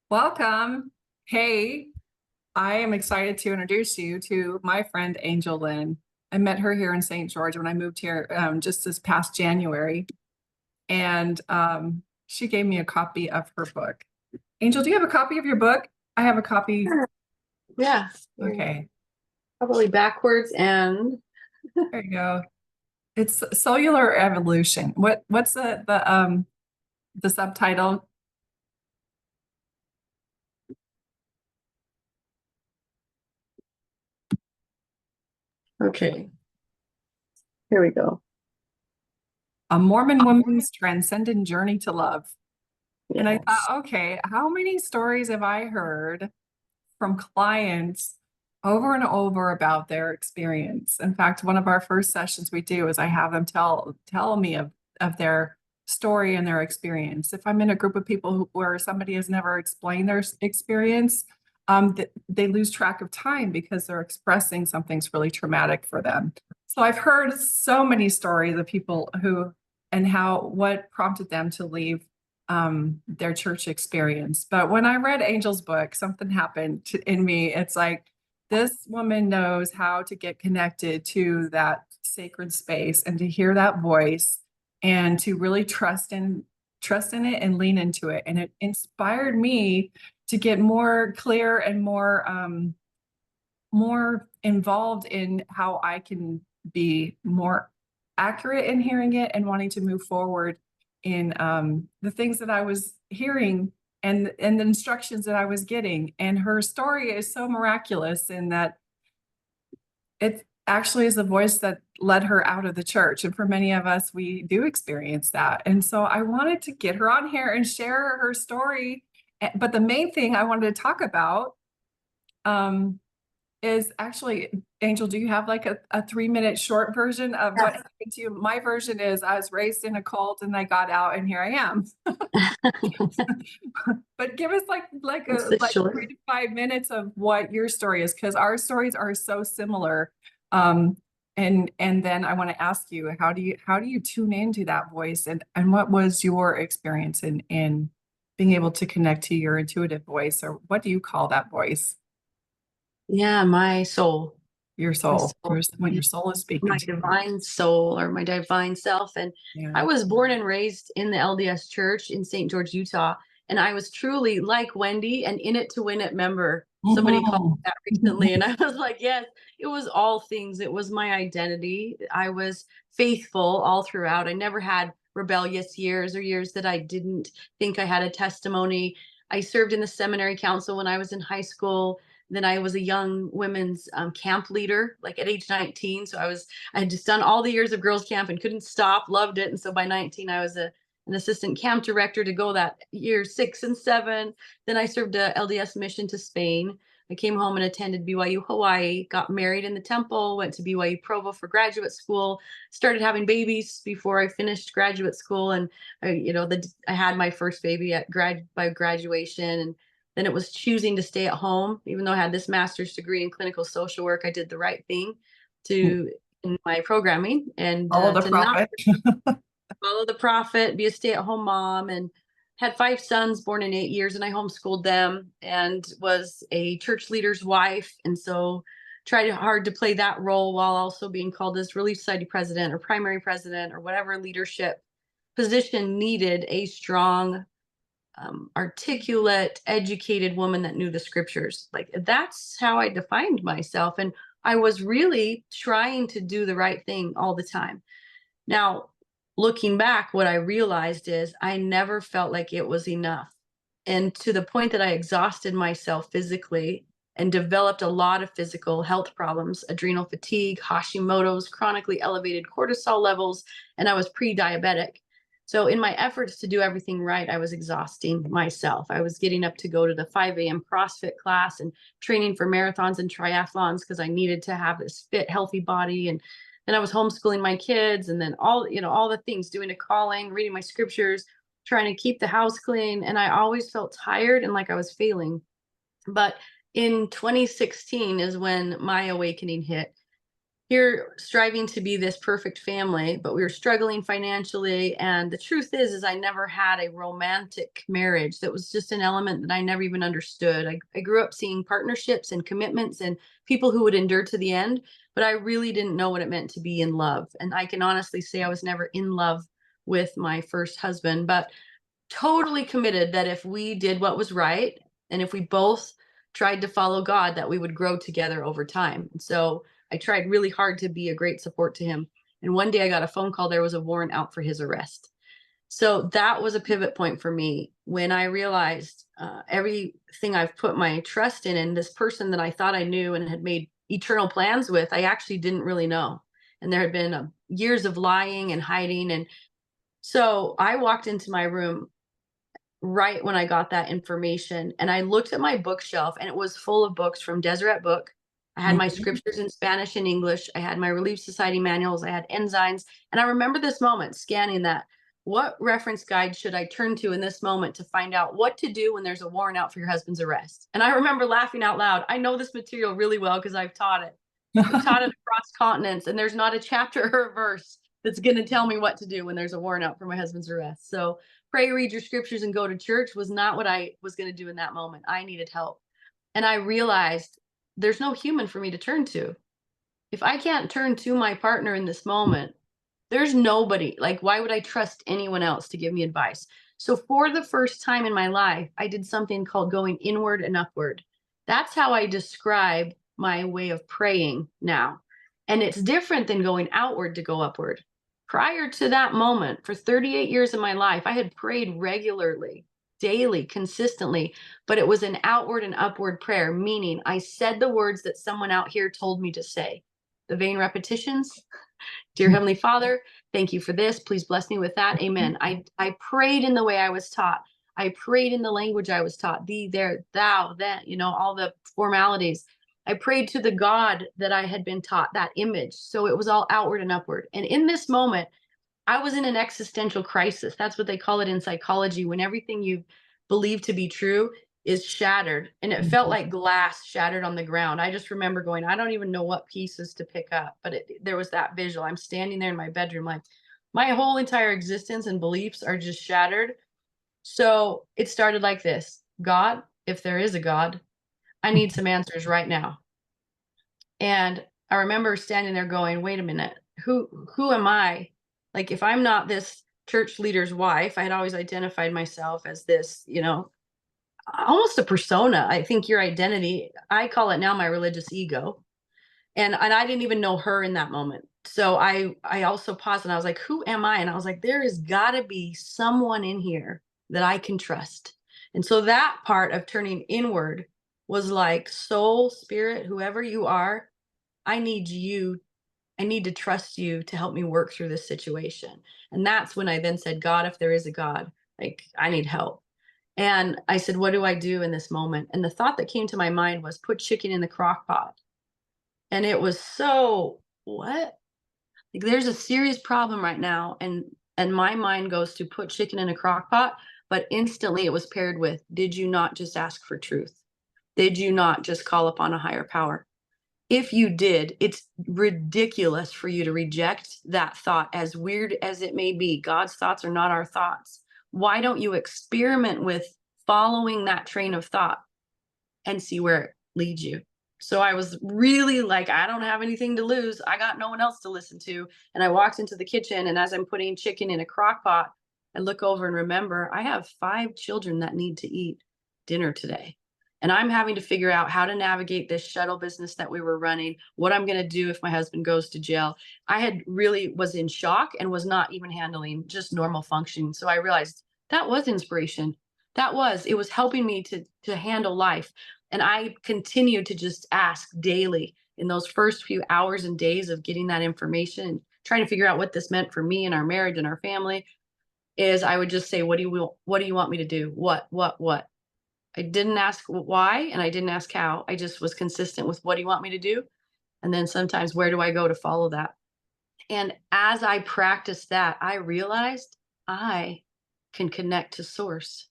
Welcome. Hey, I am excited to introduce you to my friend Angel Lynn. I met her here in St. George when I moved here just this past January, and she gave me a copy of her book. Angel, do you have a copy of your book? I have a copy. Sure. Yeah, Okay, probably backwards and there you go. It's Cellular Evolution. What's the subtitle? okay. Here we go. A Mormon Woman's Transcendent Journey to Love. And I Yes. thought, okay, how many stories have I heard from clients over and over about their experience? In fact, one of our first sessions we do is I have them tell me of their story and their experience. If I'm in a group of people where somebody has never explained their experience, they lose track of time because they're expressing something's really traumatic for them. So I've heard so many stories of people who and how what prompted them to leave their church experience. But when I read Angel's book, something happened in me. It's like this woman knows how to get connected to that sacred space and to hear that voice and to really trust in it and lean into it. And it inspired me to get more clear and more involved in how I can be more accurate in hearing it and wanting to move forward in the things that I was hearing and the instructions that I was getting. And her story is so miraculous in that it actually is the voice that led her out of the church. And for many of us, we do experience that. And so I wanted to get her on here and share her story. But the main thing I wanted to talk about um, is actually, Angel, do you have like a 3-minute short version of what Yes. happened to you? My version is I was raised in a cult and I got out and here I am. But give us It's the like short. 3 to 5 minutes of what your story is, because our stories are so similar. Um, and then I want to ask you, how do you tune into that voice and what was your experience in being able to connect to your intuitive voice, or what do you call that voice? Yeah, my soul. Your My soul, soul. when your soul is speaking My to you. divine soul or my divine self. And I Yeah. was born and raised in the LDS church in St. George, Utah. And I was truly like Wendy, an in it to win it member. Somebody called Mhm. me that recently. And I was like, yes, it was all things. It was my identity. I was faithful all throughout. I never had rebellious years or years that I didn't think I had a testimony. I served in the seminary council when I was in high school. Then I was a young women's camp leader, like at age 19. So I had just done all the years of girls camp and couldn't stop, loved it. And so by 19, I was an assistant camp director to go that year 6 and 7. Then I served a LDS mission to Spain. I came home and attended BYU Hawaii, got married in the temple, went to BYU Provo for graduate school, started having babies before I finished graduate school. And I had my first baby by graduation. And then it was choosing to stay at home. Even though I had this master's degree in clinical social work, I did the right thing to in my programming and Follow the to not prophet. follow the prophet, be a stay-at-home mom, and had 5 sons born in 8 years, and I homeschooled them and was a church leader's wife, and so tried hard to play that role while also being called as Relief Society president or primary president or whatever leadership position needed a strong articulate, educated woman that knew the scriptures. Like that's how I defined myself. And I was really trying to do the right thing all the time. Now, looking back, what I realized is I never felt like it was enough. And to the point that I exhausted myself physically and developed a lot of physical health problems, adrenal fatigue, Hashimoto's, chronically elevated cortisol levels, and I was pre diabetic. So, in my efforts to do everything right, I was exhausting myself. I was getting up to go to the 5 a.m. CrossFit class and training for marathons and triathlons because I needed to have this fit, healthy body. And then I was homeschooling my kids, and then all the things, doing a calling, reading my scriptures, trying to keep the house clean. And I always felt tired and like I was failing. But in 2016 is when my awakening hit. here striving to be this perfect family, but we were struggling financially. And the truth is I never had a romantic marriage. That was just an element that I never even understood. I grew up seeing partnerships and commitments and people who would endure to the end, but I really didn't know what it meant to be in love. And I can honestly say I was never in love with my first husband, but totally committed that if we did what was right and if we both tried to follow God, that we would grow together over time. And so I tried really hard to be a great support to him. And one day I got a phone call, there was a warrant out for his arrest. So that was a pivot point for me when I realized everything I've put my trust in, and this person that I thought I knew and had made eternal plans with, I actually didn't really know. And there had been years of lying and hiding. And so I walked into my room right when I got that information. And I looked at my bookshelf and it was full of books from Deseret Book. I had my Mhm. scriptures in Spanish and English. I had my Relief Society manuals. I had ensigns. And I remember this moment scanning that. What reference guide should I turn to in this moment to find out what to do when there's a warrant out for your husband's arrest? And I remember laughing out loud. I know this material really well because I've taught it. I've taught it across continents, and there's not a chapter or a verse that's going to tell me what to do when there's a warrant out for my husband's arrest. So pray, read your scriptures, and go to church was not what I was going to do in that moment. I needed help. And I realized there's no human for me to turn to. If I can't turn to my partner in this moment, there's nobody. Like, why would I trust anyone else to give me advice? So, for the first time in my life, I did something called going inward and upward. That's how I describe my way of praying now. And it's different than going outward to go upward. Prior to that moment, for 38 years of my life, I had prayed regularly, daily, consistently, but it was an outward and upward prayer, meaning I said the words that someone out here told me to say. The vain repetitions. Dear Heavenly Father, thank you for this. Please bless me with that. Amen. I prayed in the way I was taught. I prayed in the language I was taught. Thee, there, thou, that, all the formalities. I prayed to the God that I had been taught, that image. So it was all outward and upward. And in this moment, I was in an existential crisis. That's what they call it in psychology, when everything you believe to be true is shattered. And it felt Mhm. like glass shattered on the ground. I just remember going, I don't even know what pieces to pick up. But there was that visual. I'm standing there in my bedroom, like my whole entire existence and beliefs are just shattered. So it started like this: God, if there is a God, I need some answers right now. And I remember standing there going, wait a minute, who am I? Like, if I'm not this church leader's wife, I had always identified myself as this, almost a persona. I think your identity, I call it now my religious ego. And I didn't even know her in that moment. So I also paused and I was like, who am I? And I was like, there has got to be someone in here that I can trust. And so that part of turning inward was like, soul, spirit, whoever you are, I need you. I need to trust you to help me work through this situation. And that's when I then said, God, if there is a God, like, I need help. And I said, what do I do in this moment? And the thought that came to my mind was put chicken in the crock pot. And it was so, what? Like, there's a serious problem right now. And my mind goes to put chicken in a crock pot, but instantly it was paired with, did you not just ask for truth? Did you not just call upon a higher power? If you did, it's ridiculous for you to reject that thought, as weird as it may be. God's thoughts are not our thoughts. Why don't you experiment with following that train of thought and see where it leads you? So I was really like, I don't have anything to lose. I got no one else to listen to. And I walked into the kitchen, and as I'm putting chicken in a crock pot, I look over and remember I have 5 children that need to eat dinner today. And I'm having to figure out how to navigate this shuttle business that we were running, what I'm going to do if my husband goes to jail. I had really was in shock and was not even handling just normal functioning. So I realized that was inspiration. It was helping me to handle life. And I continued to just ask daily in those first few hours and days of getting that information, trying to figure out what this meant for me and our marriage and our family. Is I would just say, what do you want me to do? What? I didn't ask why, and I didn't ask how. I just was consistent with, what do you want me to do? And then sometimes, where do I go to follow that? And as I practiced that, I realized I can connect to source.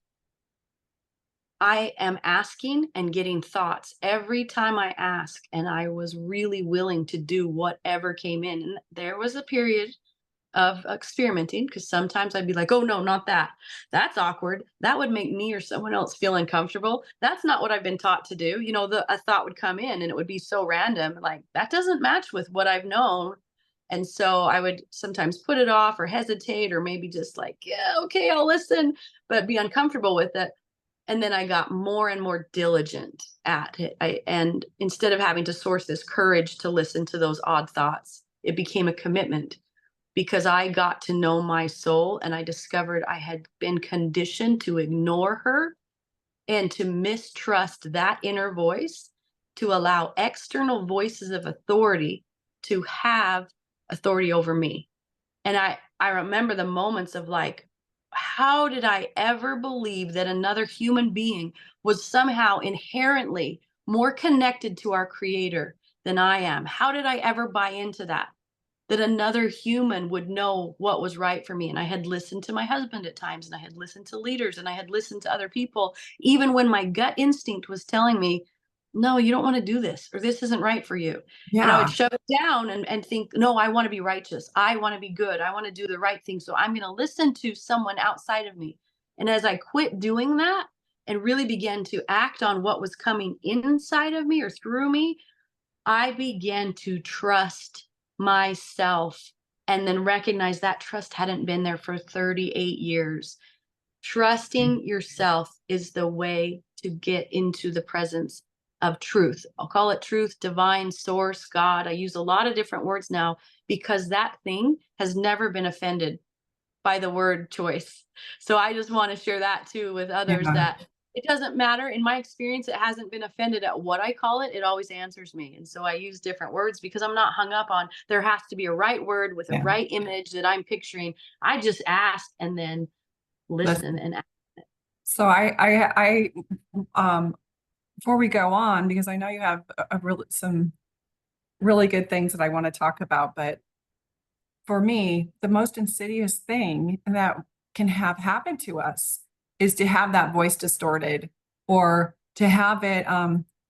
I am asking and getting thoughts every time I ask, and I was really willing to do whatever came in. And there was a period of experimenting because sometimes I'd be like, oh no, not that. That's awkward. That would make me or someone else feel uncomfortable. That's not what I've been taught to do. A thought would come in and it would be so random, like that doesn't match with what I've known. And so I would sometimes put it off or hesitate or maybe just like, yeah, okay, I'll listen, but be uncomfortable with it. And then I got more and more diligent at it. And instead of having to source this courage to listen to those odd thoughts, it became a commitment because I got to know my soul and I discovered I had been conditioned to ignore her and to mistrust that inner voice, to allow external voices of authority to have authority over me. And I remember the moments of like, how did I ever believe that another human being was somehow inherently more connected to our creator than I am? How did I ever buy into that? That another human would know what was right for me. And I had listened to my husband at times, and I had listened to leaders, and I had listened to other people, even when my gut instinct was telling me, no, you don't want to do this, or this isn't right for you. And I would Yeah. shove it down and think, no, I want to be righteous. I want to be good. I want to do the right thing. So I'm going to listen to someone outside of me. And as I quit doing that and really began to act on what was coming inside of me or through me, I began to trust myself and then recognize that trust hadn't been there for 38 years. Trusting yourself is the way to get into the presence of truth. I'll call it truth, divine source, God. I use a lot of different words now because that thing has never been offended by the word choice. So I just want to share that too with others Yeah. that it doesn't matter. In my experience, it hasn't been offended at what I call it. It always answers me. And so I use different words because I'm not hung up on there has to be a right word with a Yeah. right image that I'm picturing. I just ask and then listen Listen. and ask. So before we go on, because I know you have some really good things that I want to talk about, but for me, the most insidious thing that can have happen to us is to have that voice distorted or to have it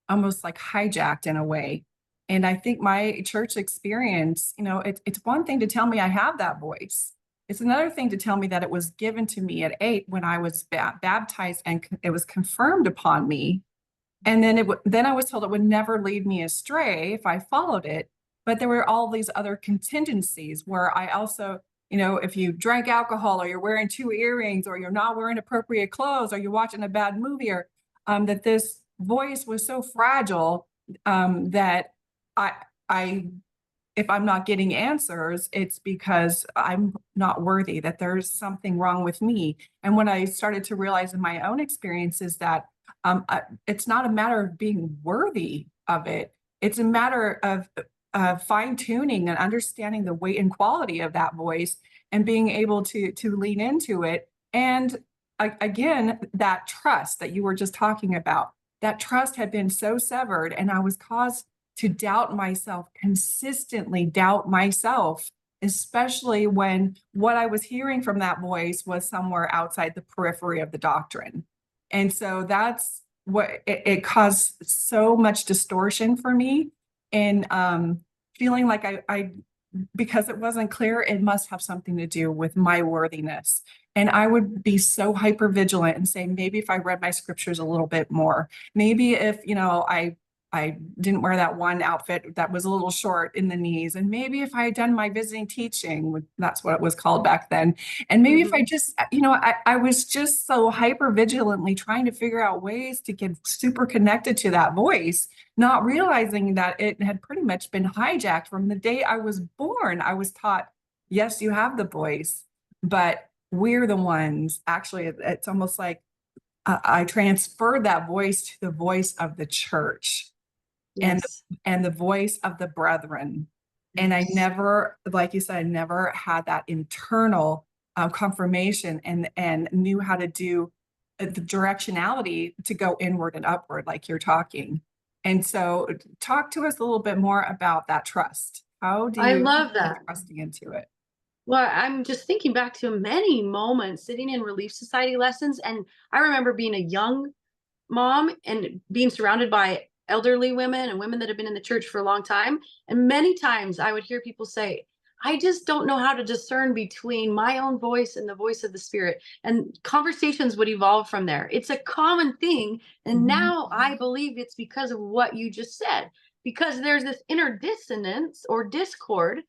almost like hijacked in a way. And I think my church experience, it's one thing to tell me I have that voice. It's another thing to tell me that it was given to me at 8 when I was baptized and it was confirmed upon me. And then I was told it would never lead me astray if I followed it. But there were all these other contingencies where I also, if you drank alcohol or you're wearing 2 earrings or you're not wearing appropriate clothes or you're watching a bad movie or that this voice was so fragile that I I if I'm not getting answers, it's because I'm not worthy, that there's something wrong with me. And when I started to realize in my own experiences that it's not a matter of being worthy of it, it's a matter of fine tuning and understanding the weight and quality of that voice and being able to lean into it. And again, that trust that you were just talking about, that trust had been so severed, and I was caused to doubt myself, consistently doubt myself, especially when what I was hearing from that voice was somewhere outside the periphery of the doctrine. And so that's what it caused so much distortion for me. And feeling like because it wasn't clear, it must have something to do with my worthiness. And I would be so hyper vigilant and say, maybe if I read my scriptures a little bit more, maybe if, I didn't wear that one outfit that was a little short in the knees. And maybe if I had done my visiting teaching, that's what it was called back then. And maybe if I Mhm. just, I was just so hyper vigilantly trying to figure out ways to get super connected to that voice, not realizing that it had pretty much been hijacked from the day I was born. I was taught, yes, you have the voice, but we're the ones. Actually, it's almost like I transferred that voice to the voice of the church and Yes. and the voice of the brethren. And I Yes. never, like you said, I never had that internal confirmation and knew how to do the directionality to go inward and upward, like you're talking. And so, talk to us a little bit more about that trust. How do I you love get that. trusting into it? Well, I'm just thinking back to many moments sitting in Relief Society lessons. And I remember being a young mom and being surrounded by elderly women and women that have been in the church for a long time. And many times I would hear people say, I just don't know how to discern between my own voice and the voice of the Spirit. And conversations would evolve from there. It's a common thing. And Mhm. now I believe it's because of what you just said, because there's this inner dissonance or discord,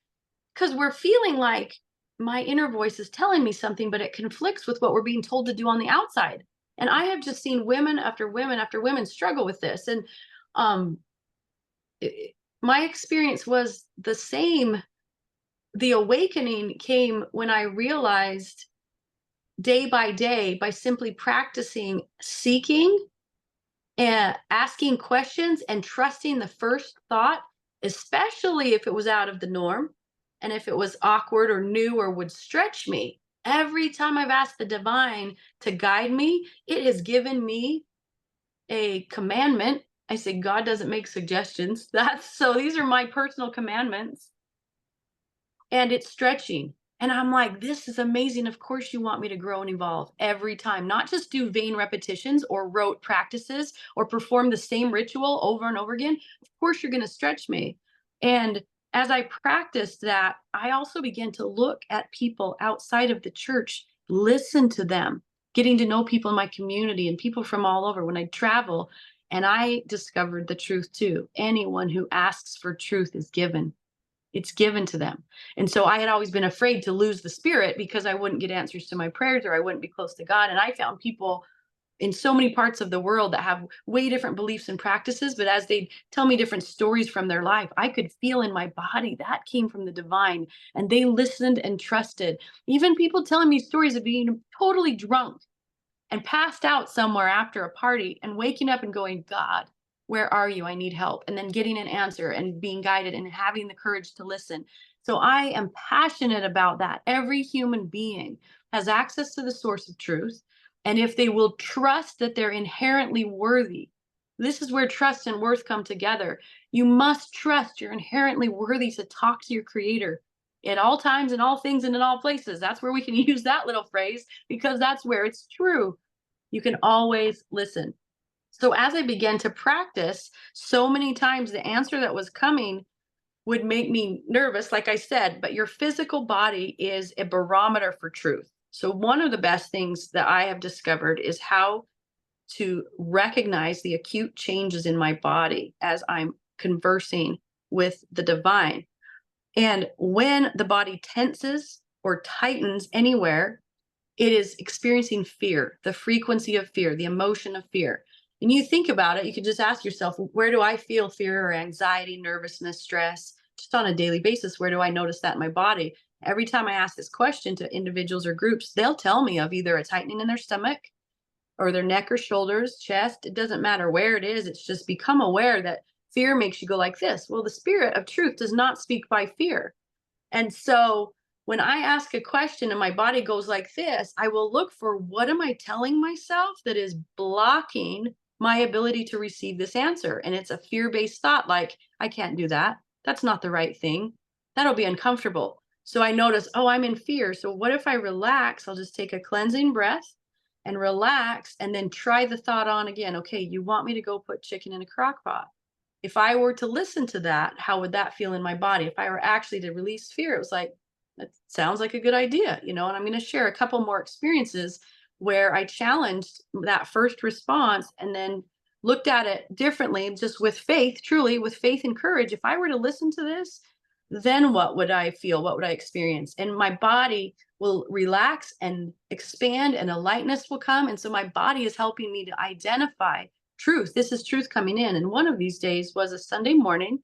because we're feeling like my inner voice is telling me something, but it conflicts with what we're being told to do on the outside. And I have just seen women after women after women struggle with this. And um, my experience was the same. The awakening came when I realized day by day, by simply practicing seeking and asking questions and trusting the first thought, especially if it was out of the norm and if it was awkward or new or would stretch me. Every time I've asked the divine to guide me, it has given me a commandment. I say, God doesn't make suggestions. That's so these are my personal commandments, and it's stretching. And I'm like, this is amazing. Of course, you want me to grow and evolve every time, not just do vain repetitions or rote practices or perform the same ritual over and over again. Of course, you're going to stretch me. And as I practiced that, I also began to look at people outside of the church, listen to them, getting to know people in my community and people from all over when I travel. And I discovered the truth too. Anyone who asks for truth is given. It's given to them. And so I had always been afraid to lose the spirit because I wouldn't get answers to my prayers or I wouldn't be close to God. And I found people in so many parts of the world that have way different beliefs and practices, but as they tell me different stories from their life, I could feel in my body that came from the divine, and they listened and trusted. Even people telling me stories of being totally drunk and passed out somewhere after a party and waking up and going, God, where are you? I need help. And then getting an answer and being guided and having the courage to listen. So I am passionate about that. Every human being has access to the source of truth. And if they will trust that they're inherently worthy, this is where trust and worth come together. You must trust you're inherently worthy to talk to your creator at all times, in all things, and in all places. That's where we can use that little phrase because that's where it's true. You can always listen. So as I began to practice, so many times the answer that was coming would make me nervous, like I said, but your physical body is a barometer for truth. So one of the best things that I have discovered is how to recognize the acute changes in my body as I'm conversing with the divine. And when the body tenses or tightens anywhere, it is experiencing fear, the frequency of fear, the emotion of fear. And you think about it, you can just ask yourself, where do I feel fear or anxiety, nervousness, stress? Just on a daily basis, where do I notice that in my body? Every time I ask this question to individuals or groups, they'll tell me of either a tightening in their stomach or their neck or shoulders, chest. It doesn't matter where it is. It's just become aware that fear makes you go like this. Well, the spirit of truth does not speak by fear. And so when I ask a question and my body goes like this, I will look for what am I telling myself that is blocking my ability to receive this answer. And it's a fear based thought like, I can't do that. That's not the right thing. That'll be uncomfortable. So I notice, oh, I'm in fear. So what if I relax? I'll just take a cleansing breath and relax and then try the thought on again. Okay, you want me to go put chicken in a crock pot? If I were to listen to that, how would that feel in my body? If I were actually to release fear, it was like, that sounds like a good idea, you know? And I'm going to share a couple more experiences where I challenged that first response and then looked at it differently, just with faith, truly with faith and courage. If I were to listen to this, then what would I feel? What would I experience? And my body will relax and expand and a lightness will come. And so my body is helping me to identify truth. This is truth coming in. And one of these days was a Sunday morning.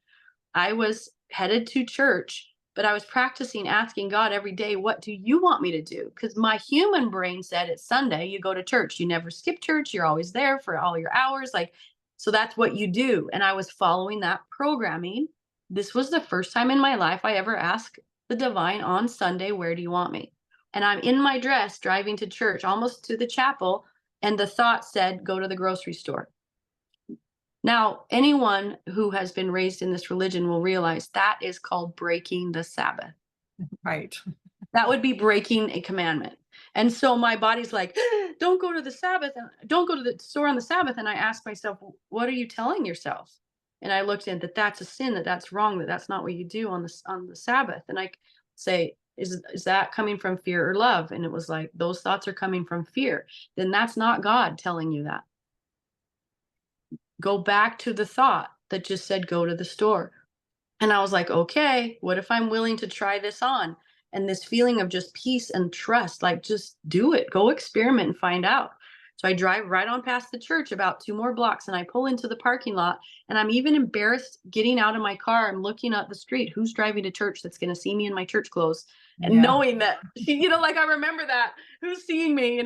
I was headed to church, but I was practicing asking God every day, what do you want me to do? Because my human brain said it's Sunday, you go to church. You never skip church. You're always there for all your hours. Like, so that's what you do. And I was following that programming. This was the first time in my life I ever asked the divine on Sunday, where do you want me? And I'm in my dress driving to church, almost to the chapel. And the thought said, go to the grocery store. Now, anyone who has been raised in this religion will realize that is called breaking the Sabbath. Right. That would be breaking a commandment. And so my body's like, don't go to the Sabbath and don't go to the store on the Sabbath. And I asked myself, what are you telling yourself? And I looked in that that's a sin, that that's wrong, that that's not what you do on the Sabbath. And I say, is that coming from fear or love? And it was like, those thoughts are coming from fear. Then that's not God telling you that. Go back to the thought that just said, go to the store. And I was like, okay, what if I'm willing to try this on? And this feeling of just peace and trust, like just do it, go experiment and find out. So I drive right on past the church about 2 more blocks and I pull into the parking lot. And I'm even embarrassed getting out of my car. I'm looking at the street. Who's driving to church that's going to see me in my church clothes? And Yeah. knowing that, like I remember that, who's seeing me?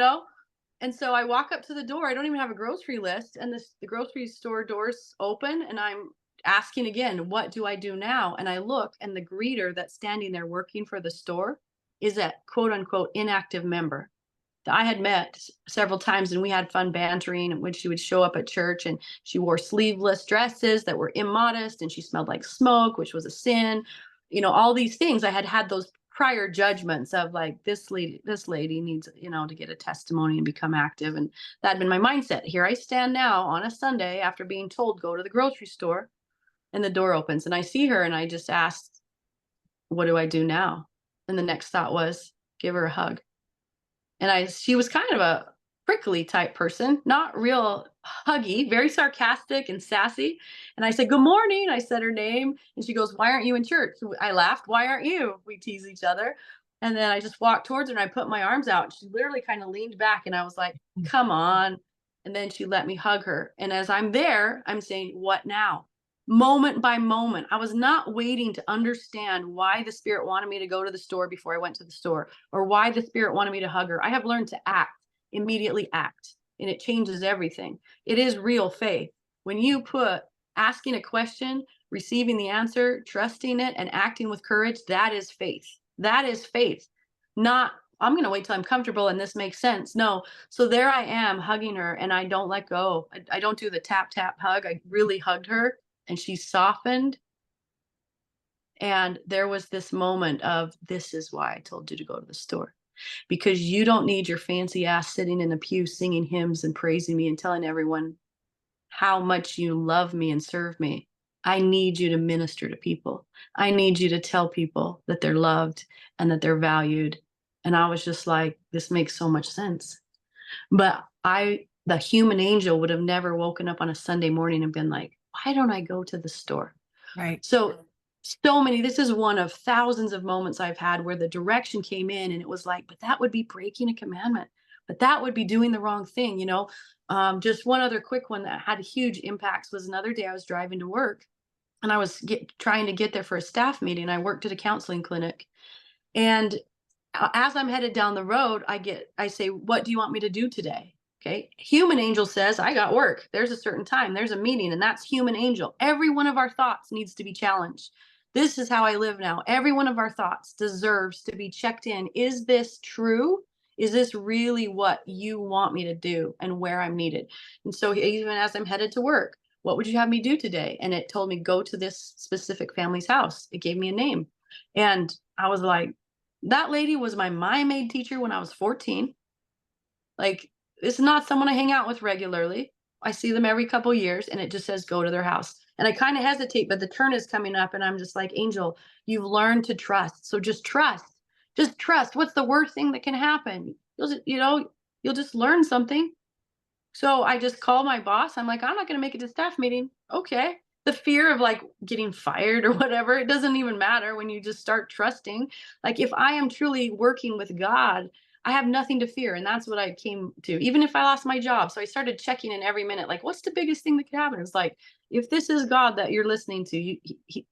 And so I walk up to the door. I don't even have a grocery list. And the grocery store doors open and I'm asking again, what do I do now? And I look and the greeter that's standing there working for the store is a quote unquote inactive member that I had met several times and we had fun bantering and when she would show up at church and she wore sleeveless dresses that were immodest and she smelled like smoke, which was a sin. All these things. I had had those prior judgments of like this lady needs, to get a testimony and become active. And that had been my mindset. Here I stand now on a Sunday after being told go to the grocery store and the door opens and I see her and I just asked, what do I do now? And the next thought was give her a hug. And she was kind of a prickly type person, not real huggy, very sarcastic and sassy. And I said, good morning. I said her name and she goes, why aren't you in church? I laughed. Why aren't you? We tease each other. And then I just walked towards her and I put my arms out. She literally kind of leaned back and I was like, come on. And then she let me hug her. And as I'm there, I'm saying, what now? Moment by moment. I was not waiting to understand why the spirit wanted me to go to the store before I went to the store or why the spirit wanted me to hug her. I have learned to immediately act, and it changes everything. It is real faith. When you put asking a question, receiving the answer, trusting it, and acting with courage, that is faith. That is faith. Not, I'm going to wait till I'm comfortable and this makes sense. No. So there I am hugging her and I don't let go. I don't do the tap, tap hug. I really hugged her and she softened. And there was this moment of, this is why I told you to go to the store, because you don't need your fancy ass sitting in a pew singing hymns and praising me and telling everyone how much you love me and serve me. I need you to minister to people. I need you to tell people that they're loved and that they're valued. And I was just like, this makes so much sense. But the human angel would have never woken up on a Sunday morning and been like, why don't I go to the store? Right. So many, this is one of thousands of moments I've had where the direction came in and it was like, but that would be breaking a commandment, but that would be doing the wrong thing. Just one other quick one that had huge impacts was another day I was driving to work and I was trying to get there for a staff meeting. I worked at a counseling clinic. And as I'm headed down the road, I say, what do you want me to do today? Okay. Human angel says, I got work. There's a certain time, there's a meeting, and that's human angel. Every one of our thoughts needs to be challenged. This is how I live now. Every one of our thoughts deserves to be checked in. Is this true? Is this really what you want me to do and where I'm needed? And so even as I'm headed to work, what would you have me do today? And it told me, go to this specific family's house. It gave me a name. And I was like, that lady was my mime aid teacher when I was 14. Like, it's not someone I hang out with regularly. I see them every couple years and it just says go to their house. And I kind of hesitate, but the turn is coming up and I'm just like, Angel, you've learned to trust. So just trust. Just trust. What's the worst thing that can happen? You'll just learn something. So I just call my boss. I'm like, I'm not going to make it to staff meeting. Okay. The fear of like getting fired or whatever, it doesn't even matter when you just start trusting. Like if I am truly working with God, I have nothing to fear. And that's what I came to, even if I lost my job. So I started checking in every minute, like, what's the biggest thing that could happen? It's like, if this is God that you're listening to,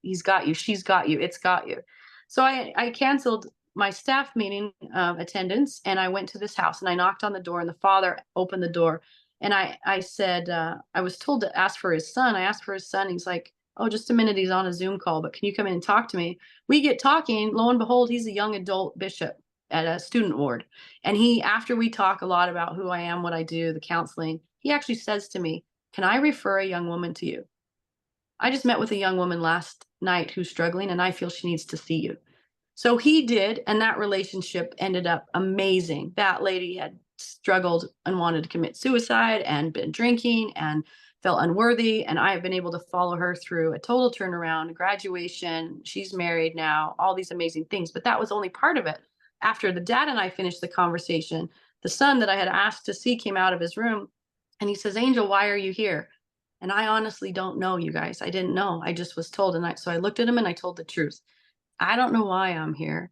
he's got you, she's got you, it's got you. So I canceled my staff meeting attendance and I went to this house and I knocked on the door and the father opened the door. And I said, I was told to ask for his son. I asked for his son. He's like, oh, just a minute. He's on a Zoom call, but can you come in and talk to me? We get talking. Lo and behold, he's a young adult bishop at a student ward. And after we talk a lot about who I am, what I do, the counseling, he actually says to me, can I refer a young woman to you? I just met with a young woman last night who's struggling and I feel she needs to see you. So he did, and that relationship ended up amazing. That lady had struggled and wanted to commit suicide and been drinking and felt unworthy. And I have been able to follow her through a total turnaround, graduation. She's married now, all these amazing things. But that was only part of it. After the dad and I finished the conversation, the son that I had asked to see came out of his room and he says, Angel, why are you here? And I honestly don't know, you guys. I didn't know. I just was told. So I looked at him and I told the truth. I don't know why I'm here.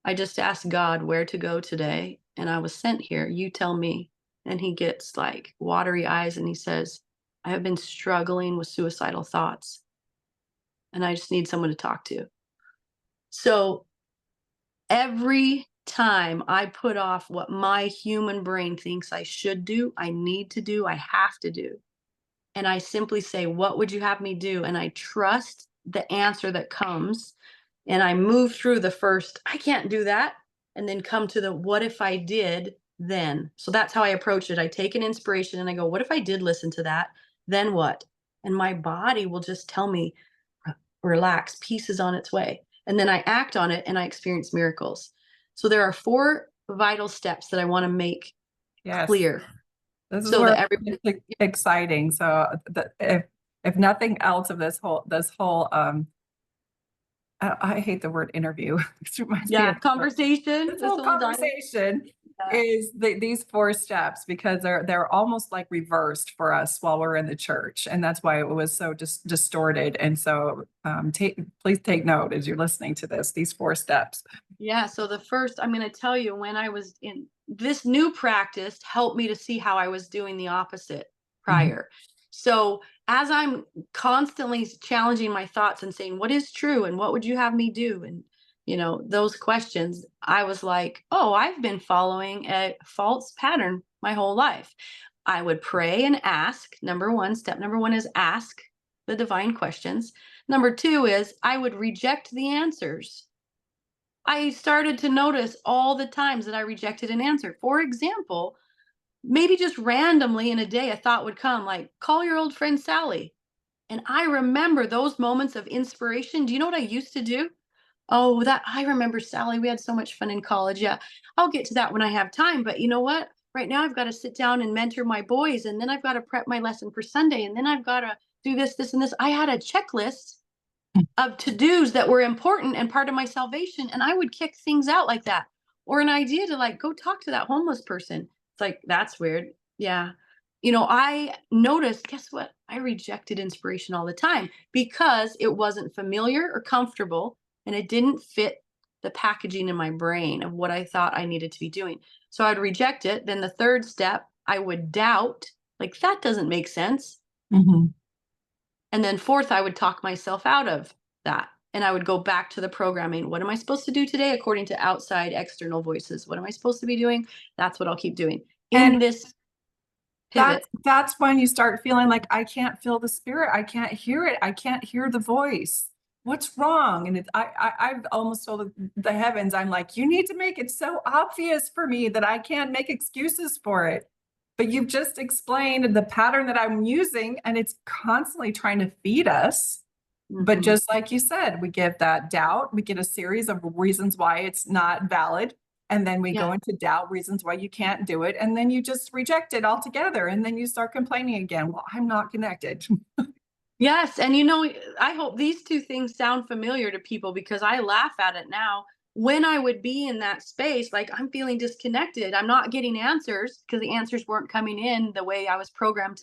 I just asked God where to go today, and I was sent here. You tell me. And he gets like watery eyes and he says, I have been struggling with suicidal thoughts, and I just need someone to talk to. So every time I put off what my human brain thinks I should do, I need to do, I have to do, and I simply say, what would you have me do? And I trust the answer that comes. And I move through the first, I can't do that. And then come to the, what if I did then? So that's how I approach it. I take an inspiration and I go, what if I did listen to that? Then what? And my body will just tell me, relax, peace is on its way. And then I act on it and I experience miracles. So there are 4 vital steps that I want to make Yes. clear This is so where that every it's exciting. So if nothing else of this whole I hate the word interview. It reminds me yeah, of conversation, this this whole whole dialogue. conversation is these 4 steps because they're almost like reversed for us while we're in the church, and that's why it was so distorted. And so please take note as you're listening to this, these 4 steps. Yeah, so the first, I'm going to tell you, when I was in this new practice helped me to see how I was doing the opposite Mhm. prior. So as I'm constantly challenging my thoughts and saying, what is true and what would you have me do? And, those questions, I was like, oh, I've been following a false pattern my whole life. I would pray and ask. Step number one is ask the divine questions. Number 2 is I would reject the answers. I started to notice all the times that I rejected an answer. For example, maybe just randomly in a day, a thought would come like, call your old friend Sally. And I remember those moments of inspiration. Do you know what I used to do? Oh, that I remember Sally. We had so much fun in college. Yeah, I'll get to that when I have time. But you know what? Right now, I've got to sit down and mentor my boys. And then I've got to prep my lesson for Sunday. And then I've got to do this, this, and this. I had a checklist of to-dos that were important and part of my salvation, and I would kick things out like that. Or an idea to like go talk to that homeless person. It's like, that's weird. Yeah. I noticed, guess what? I rejected inspiration all the time because it wasn't familiar or comfortable and it didn't fit the packaging in my brain of what I thought I needed to be doing. So I'd reject it. Then the third step, I would doubt, like, that doesn't make sense. Mhm. And then fourth, I would talk myself out of that. And I would go back to the programming. What am I supposed to do today according to outside external voices? What am I supposed to be doing? That's what I'll keep doing. And In this that's pivot. that's when you start feeling like I can't feel the spirit. I can't hear it. I can't hear the voice. What's wrong? And I've almost told the heavens, I'm like, you need to make it so obvious for me that I can't make excuses for it. But you've just explained the pattern that I'm using, and it's constantly trying to feed us. But Mhm. just like you said, we give that doubt, we get a series of reasons why it's not valid. And then we Yeah. go into doubt, reasons why you can't do it. And then you just reject it altogether. And then you start complaining again. Well, I'm not connected. Yes. And I hope these two things sound familiar to people because I laugh at it now. When I would be in that space, like I'm feeling disconnected, I'm not getting answers because the answers weren't coming in the way I was programmed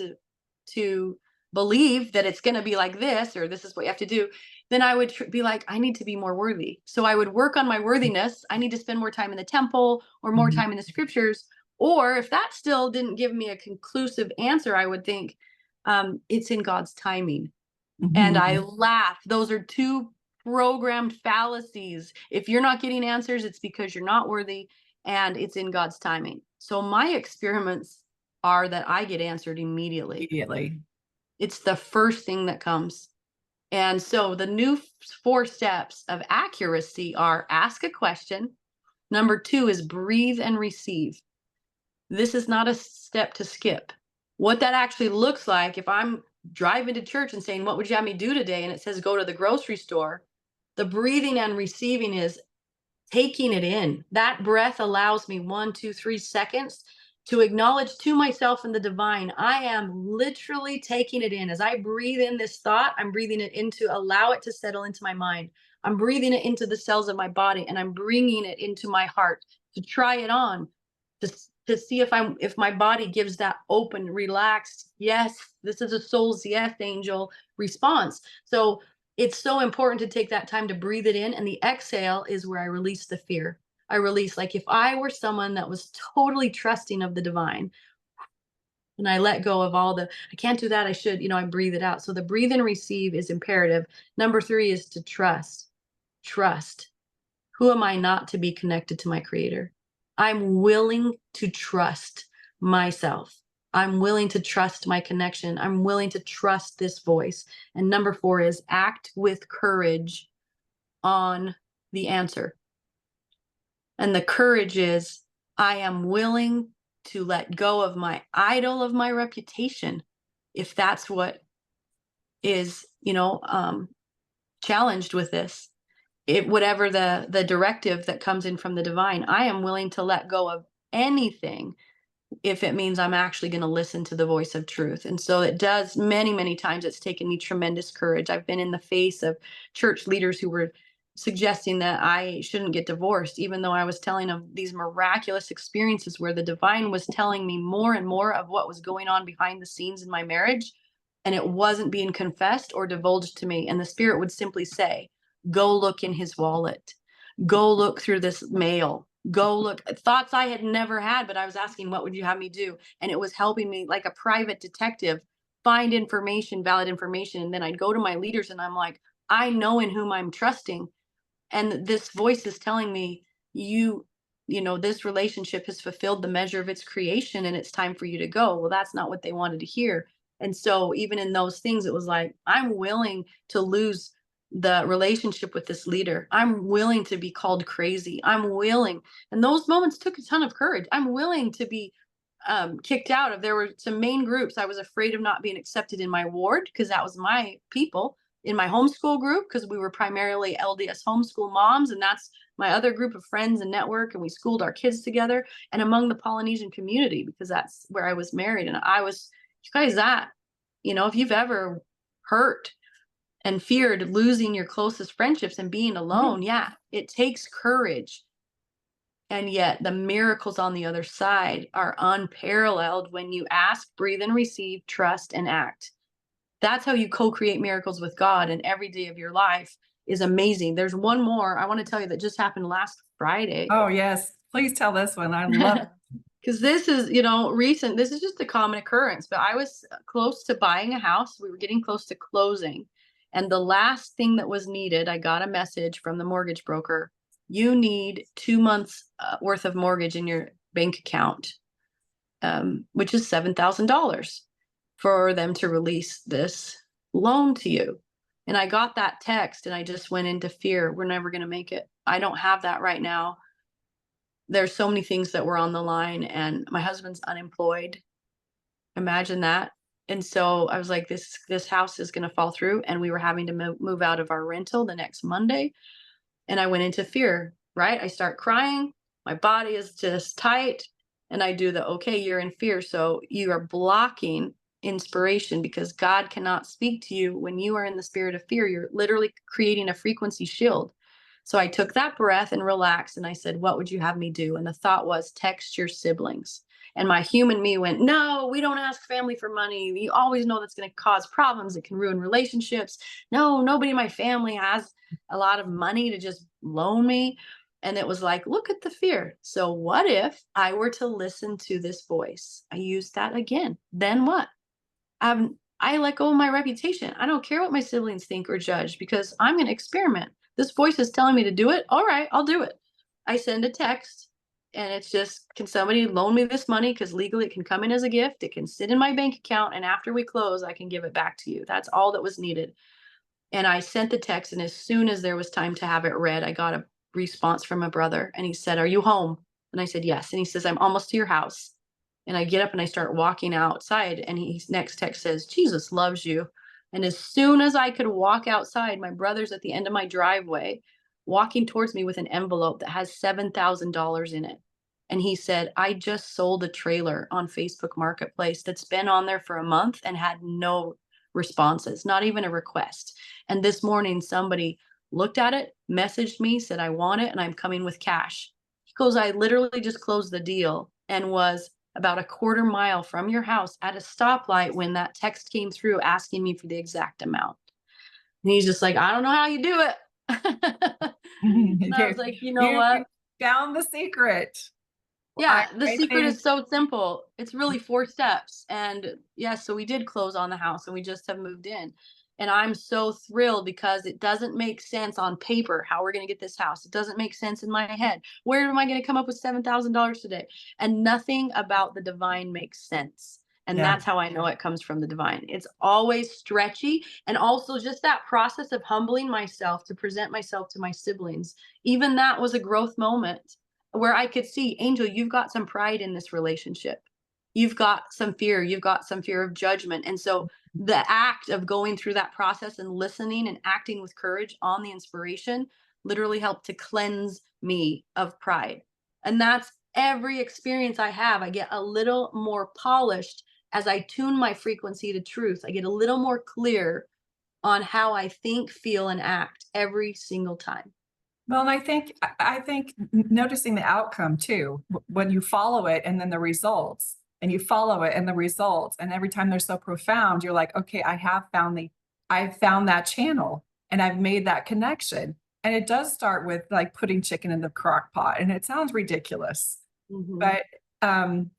to believe that it's going to be like this or this is what you have to do. Then I would be like, I need to be more worthy. So I would work on my worthiness. I need to spend more time in the temple or more Mhm, time in the scriptures. Or if that still didn't give me a conclusive answer, I would think, it's in God's timing. And I mhm. laugh. Those are 2 programmed fallacies. If you're not getting answers, it's because you're not worthy and it's in God's timing. So my experiments are that I get answered immediately. Immediately. It's the first thing that comes. And so the new 4 steps of accuracy are ask a question. Number 2 is breathe and receive. This is not a step to skip. What that actually looks like, if I'm driving to church and saying, what would you have me do today? And it says, go to the grocery store. The breathing and receiving is, taking it in. That breath allows me 1, 2, 3 seconds to acknowledge to myself and the divine, I am literally taking it in. As I breathe in this thought, I'm breathing it in to allow it to settle into my mind. I'm breathing it into the cells of my body, and I'm bringing it into my heart to try it on, to see if my body gives that open, relaxed, yes, this is a soul's yes, angel response. So it's so important to take that time to breathe it in. And the exhale is where I release the fear. I release, like if I were someone that was totally trusting of the divine, and I let go of all the, I can't do that, I should, I breathe it out. So the breathe and receive is imperative. Number 3 is to trust. Trust. Who am I not to be connected to my creator? I'm willing to trust myself. I'm willing to trust my connection. I'm willing to trust this voice. And number 4 is act with courage on the answer. And the courage is, I am willing to let go of my idol of my reputation, if that's what is, challenged with this. Whatever the directive that comes in from the divine, I am willing to let go of anything if it means I'm actually going to listen to the voice of truth. And so it does, many times it's taken me tremendous courage. I've been in the face of church leaders who were suggesting that I shouldn't get divorced, even though I was telling of these miraculous experiences where the divine was telling me more and more of what was going on behind the scenes in my marriage. And it wasn't being confessed or divulged to me. And the spirit would simply say, go look in his wallet, go look through this mail, go look, thoughts I had never had, but I was asking, what would you have me do? And it was helping me like a private detective find information, valid information. And then I'd go to my leaders and I'm like, I know in whom I'm trusting. And this voice is telling me, this relationship has fulfilled the measure of its creation and it's time for you to go. Well, that's not what they wanted to hear. And so even in those things, it was like, I'm willing to lose the relationship with this leader. I'm willing to be called crazy. I'm willing. And those moments took a ton of courage. I'm willing to be kicked out of. There were some main groups. I was afraid of not being accepted in my ward because that was my people. In my homeschool group, because we were primarily LDS homeschool moms, and that's my other group of friends and network, and we schooled our kids together. And among the Polynesian community, because that's where I was married. And I was, you guys, if you've ever hurt and feared losing your closest friendships and being alone, yeah, it takes courage. And yet the miracles on the other side are unparalleled when you ask, breathe, and receive, trust, and act. That's how you co-create miracles with God, and every day of your life is amazing. There's one more I want to tell you that just happened last Friday. Oh, yes. Please tell this one. I love it. Because this is, recent. This is just a common occurrence, but I was close to buying a house. We were getting close to closing. And the last thing that was needed, I got a message from the mortgage broker. You need 2 months worth of mortgage in your bank account, which is $7,000 for them to release this loan to you. And I got that text and I just went into fear. We're never going to make it. I don't have that right now. There's so many things that were on the line, and my husband's unemployed. Imagine that. And so I was like, this house is going to fall through. And we were having to move out of our rental the next Monday. And I went into fear, right? I start crying. My body is just tight. And I do the, okay, you're in fear. So you are blocking inspiration, because God cannot speak to you when you are in the spirit of fear. You're literally creating a frequency shield. So I took that breath and relaxed, and I said, what would you have me do? And the thought was, text your siblings. And my human me went, no, we don't ask family for money. You always know that's going to cause problems. It can ruin relationships. No, nobody in my family has a lot of money to just loan me. And it was like, look at the fear. So what if I were to listen to this voice? I used that again. Then what? I let go of my reputation. I don't care what my siblings think or judge, because I'm going to experiment. This voice is telling me to do it. All right, I'll do it. I send a text, and it's just, can somebody loan me this money? Because legally it can come in as a gift. It can sit in my bank account. And after we close, I can give it back to you. That's all that was needed. And I sent the text. And as soon as there was time to have it read, I got a response from a brother. And he said, are you home? And I said, yes. And he says, I'm almost to your house. And I get up and I start walking outside, and his next text says, Jesus loves you. And as soon as I could walk outside, my brother's at the end of my driveway. walking towards me with an envelope that has $7,000 in it. And he said, I just sold a trailer on Facebook Marketplace that's been on there for a month and had no responses, not even a request. And this morning, somebody looked at it, messaged me, said, I want it and I'm coming with cash. He goes, I literally just closed the deal and was about a quarter mile from your house at a stoplight when that text came through asking me for the exact amount. And he's just like, I don't know how you do it. And I was like, you know You what? found the secret. Yeah, the I secret think is so simple. It's really 4 steps, and, yeah, so we did close on the house, and we just have moved in, and I'm so thrilled because it doesn't make sense on paper how we're gonna get this house. It doesn't make sense in my head. Where am I gonna come up with $7,000 today? And nothing about the divine makes sense, and yeah. that's how I know it comes from the divine. It's always stretchy, and also just that process of humbling myself to present myself to my siblings, even that was a growth moment where I could see, Angel, you've got some pride in this relationship. You've got some fear. You've got some fear of judgment. And so the act of going through that process and listening and acting with courage on the inspiration literally helped to cleanse me of pride. And that's every experience I have. I get a little more polished as I tune my frequency to truth. I get a little more clear on how I think, feel, and act every single time. Well, and I think noticing the outcome too, when you follow it and then the results, and you follow it and the results, and every time they're so profound, you're like, okay, I've found that channel and I've made that connection. And it does start with like putting chicken in the crock pot, and it sounds ridiculous, Mhm. but um,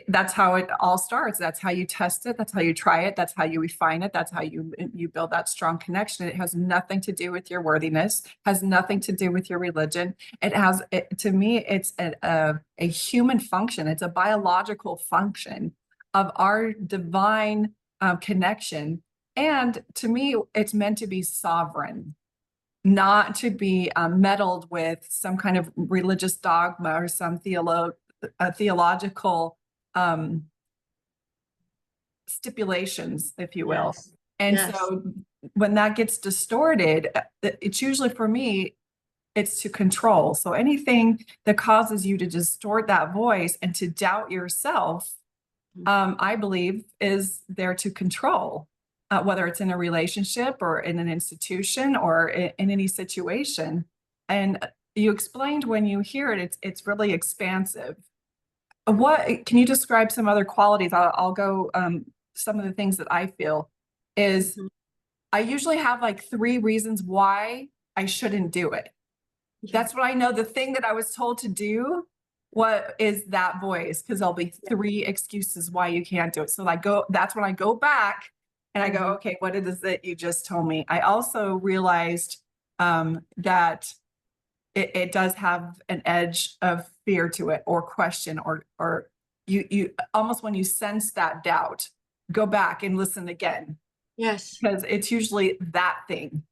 that's how it all starts. That's how you test it. That's how you try it. That's how you refine it. That's how you build that strong connection. It has nothing to do with your worthiness, has nothing to do with your religion. To me, it's a human function. It's a biological function of our divine connection. And to me, it's meant to be sovereign, not to be meddled with some kind of religious dogma or some theological um, stipulations, if you will. Yes. And Yes. so when that gets distorted, it's usually for me, it's to control. So anything that causes you to distort that voice and to doubt yourself, I believe is there to control, whether it's in a relationship or in an institution or in any situation. And you explained when you hear it, it's really expansive. What can you describe some other qualities? I'll go some of the things that I feel is Mhm. I usually have like 3 reasons why I shouldn't do it. Yeah. That's what I know. The thing that I was told to do, what is that voice? Because there'll be Yeah. 3 excuses why you can't do it. So that's when I go back and I go, Mhm. okay, what is it that you just told me? I also realized that it does have an edge of fear to it or question or you almost when you sense that doubt, go back and listen again Yes. because it's usually that thing.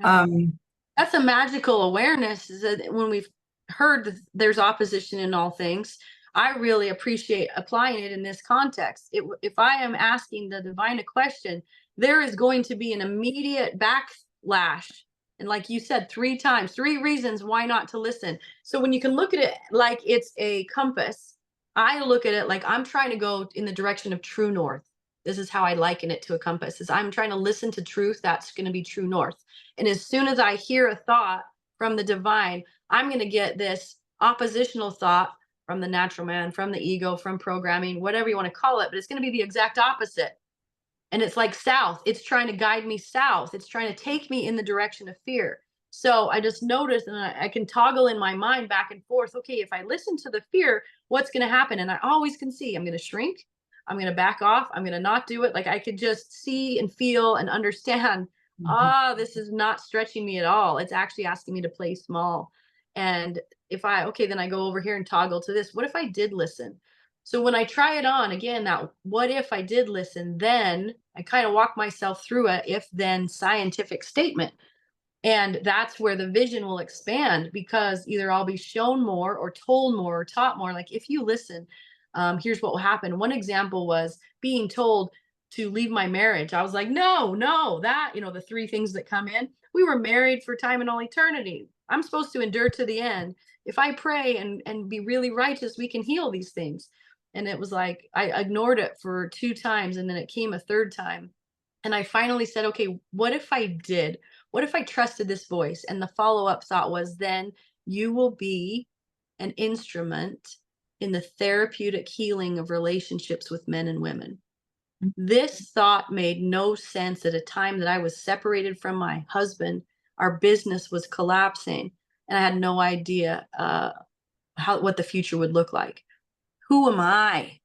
Yeah. Um, That's a magical awareness is that when we've heard that there's opposition in all things, I really appreciate applying it in this context. If I am asking the divine a question, there is going to be an immediate backlash. And like you said, 3 times, 3 reasons why not to listen. So when you can look at it like it's a compass, I look at it like I'm trying to go in the direction of true north. This is how I liken it to a compass. Is I'm trying to listen to truth. That's going to be true north. And as soon as I hear a thought from the divine, I'm going to get this oppositional thought from the natural man, from the ego, from programming, whatever you want to call it, but it's going to be the exact opposite. And it's like south. It's trying to guide me south. It's trying to take me in the direction of fear. So I just noticed and I can toggle in my mind back and forth. Okay, if I listen to the fear, what's going to happen? And I always can see I'm going to shrink. I'm going to back off. I'm going to not do it. Like I could just see and feel and understand. mhm. This is not stretching me at all. It's actually asking me to play small. And if okay, then I go over here and toggle to this. What if I did listen? So when I try it on again, that what if I did listen, then I kind of walk myself through a if then scientific statement. And that's where the vision will expand because either I'll be shown more or told more or taught more. Like if you listen, here's what will happen. One example was being told to leave my marriage. I was like, no, no, that, the 3 things that come in. We were married for time and all eternity. I'm supposed to endure to the end. If I pray and be really righteous, we can heal these things. And it was like I ignored it for 2 times, and then it came a third time. And I finally said, okay, what if I did? What if I trusted this voice? And the follow-up thought was, then you will be an instrument in the therapeutic healing of relationships with men and women. This thought made no sense at a time that I was separated from my husband. Our business was collapsing, and I had no idea how what the future would look like. Who am I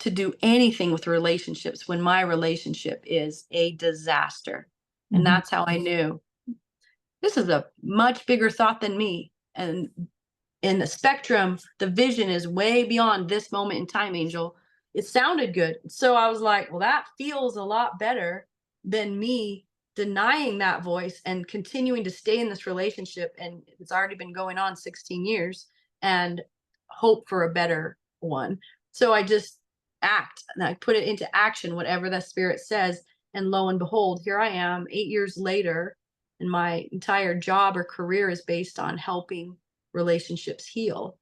to do anything with relationships when my relationship is a disaster? And Mhm. that's how I knew this is a much bigger thought than me. And in the spectrum, the vision is way beyond this moment in time, Angel. It sounded good. So I was like, well, that feels a lot better than me denying that voice and continuing to stay in this relationship. And it's already been going on 16 years and hope for a better one. So I just act and I put it into action, whatever the spirit says. And lo and behold, here I am 8 years later, and my entire job or career is based on helping relationships heal.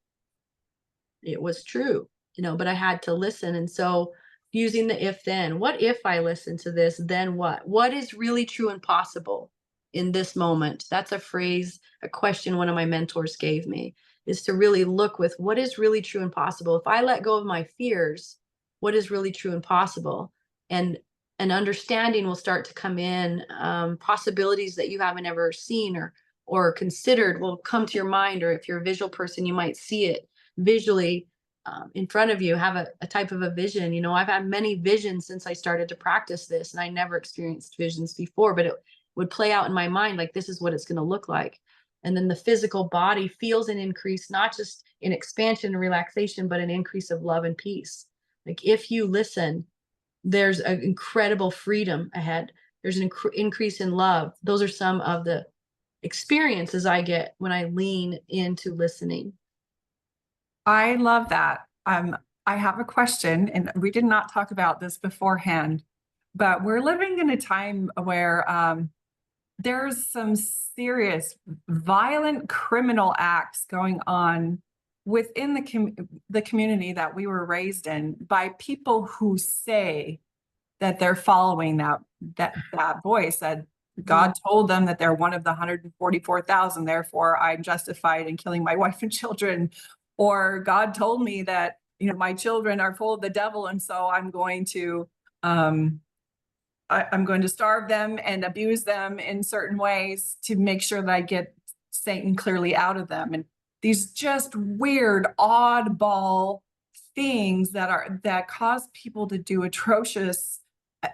It was true, but I had to listen. And so using the if then, what if I listen to this, then what? What is really true and possible in this moment? That's a phrase, a question one of my mentors gave me, is to really look with what is really true and possible. If I let go of my fears, what is really true and possible? And an understanding will start to come in, possibilities that you haven't ever seen or considered will come to your mind. Or if you're a visual person, you might see it visually in front of you, have a type of a vision. I've had many visions since I started to practice this, and I never experienced visions before, but it would play out in my mind like this is what it's going to look like. And then the physical body feels an increase, not just in expansion and relaxation, but an increase of love and peace. Like if you listen, there's an incredible freedom ahead. There's an increase in love. Those are some of the experiences I get when I lean into listening. I love that. I have a question, and we did not talk about this beforehand, but we're living in a time where there's some serious violent criminal acts going on within the community that we were raised in by people who say that they're following that voice, that God Mhm. told them that they're one of the 144,000, therefore I'm justified in killing my wife and children. Or God told me that, my children are full of the devil, and so um, I'm going to starve them and abuse them in certain ways to make sure that I get Satan clearly out of them. And these just weird, oddball things that cause people to do atrocious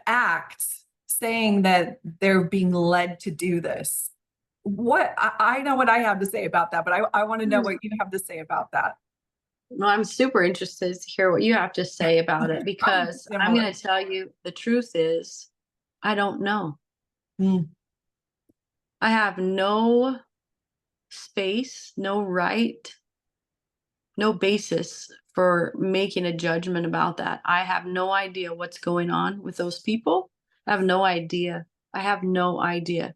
acts, saying that they're being led to do this. I know what I have to say about that, but I want to know what you have to say about that. Well, I'm super interested to hear what you have to say about it, Probably because I'm similar. going to tell you the truth is I don't know. Mm, I have no space, no right, no basis for making a judgment about that. I have no idea what's going on with those people. I have no idea. I have no idea.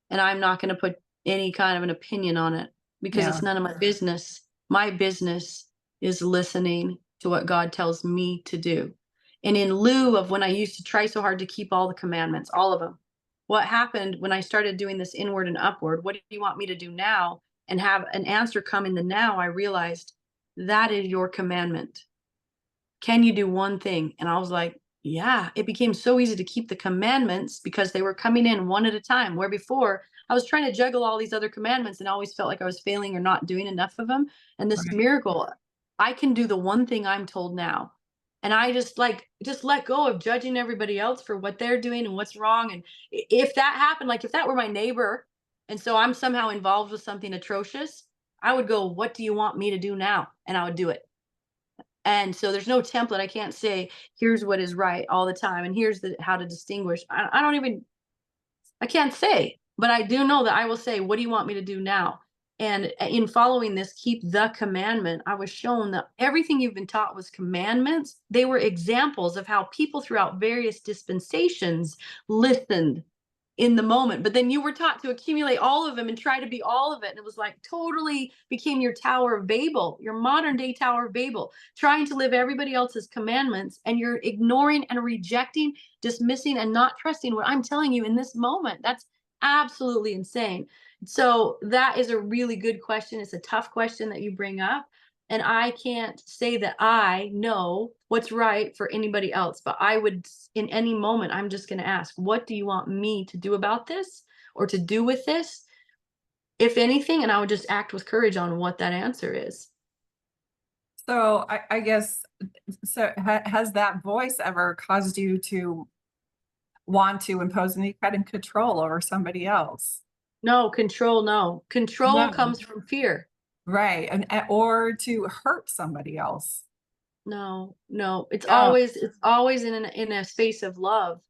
And I'm not going to put any kind of an opinion on it because yeah, it's none of my business. My business is listening to what God tells me to do. And in lieu of when I used to try so hard to keep all the commandments, all of them, what happened when I started doing this inward and upward? What do you want me to do now? And have an answer come in the now, I realized that is your commandment. Can you do one thing? And I was like, yeah, it became so easy to keep the commandments because they were coming in one at a time. Where before I was trying to juggle all these other commandments and always felt like I was failing or not doing enough of them. And this right. miracle, I can do the one thing I'm told now. And I just let go of judging everybody else for what they're doing and what's wrong. And if that happened, like if that were my neighbor, and so I'm somehow involved with something atrocious, I would go, what do you want me to do now? And I would do it. And so there's no template. I can't say, here's what is right all the time, and here's how to distinguish. I don't even, I can't say, but I do know that I will say, what do you want me to do now? And in following this, keep the commandment, I was shown that everything you've been taught was commandments. They were examples of how people throughout various dispensations listened in the moment, but then you were taught to accumulate all of them and try to be all of it. And it was like totally became your Tower of Babel, your modern day Tower of Babel, trying to live everybody else's commandments. And you're ignoring and rejecting, dismissing, and not trusting what I'm telling you in this moment. That's absolutely insane. So, that is a really good question. It's a tough question that you bring up. And I can't say that I know what's right for anybody else, but I would, in any moment, I'm just going to ask, what do you want me to do about this or to do with this, if anything? And I would just act with courage on what that answer is. So I guess, so has that voice ever caused you to want to impose any kind of control over somebody else? No, control, no. Control No. comes from fear. Right. Or to hurt somebody else. No, no. It's Yeah. always in a space of love.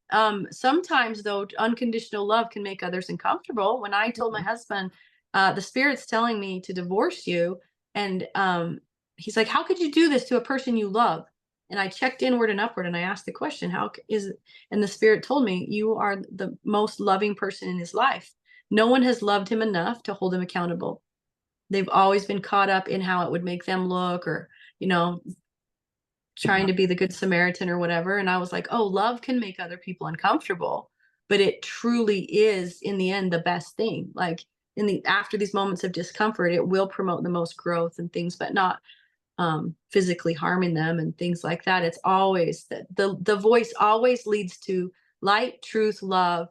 Sometimes though, unconditional love can make others uncomfortable. When I told my husband, the spirit's telling me to divorce you, and he's like, "How could you do this to a person you love?" And I checked inward and upward, and I asked the question, is it? And the spirit told me, "You are the most loving person in his life. No one has loved him enough to hold him accountable. They've always been caught up in how it would make them look, or you know, trying to be the good Samaritan or whatever." And I was like, oh, love can make other people uncomfortable, but it truly is in the end the best thing. Like, in the after these moments of discomfort, it will promote the most growth and things, but not physically harming them and things like that. It's always the voice always leads to light, truth, love,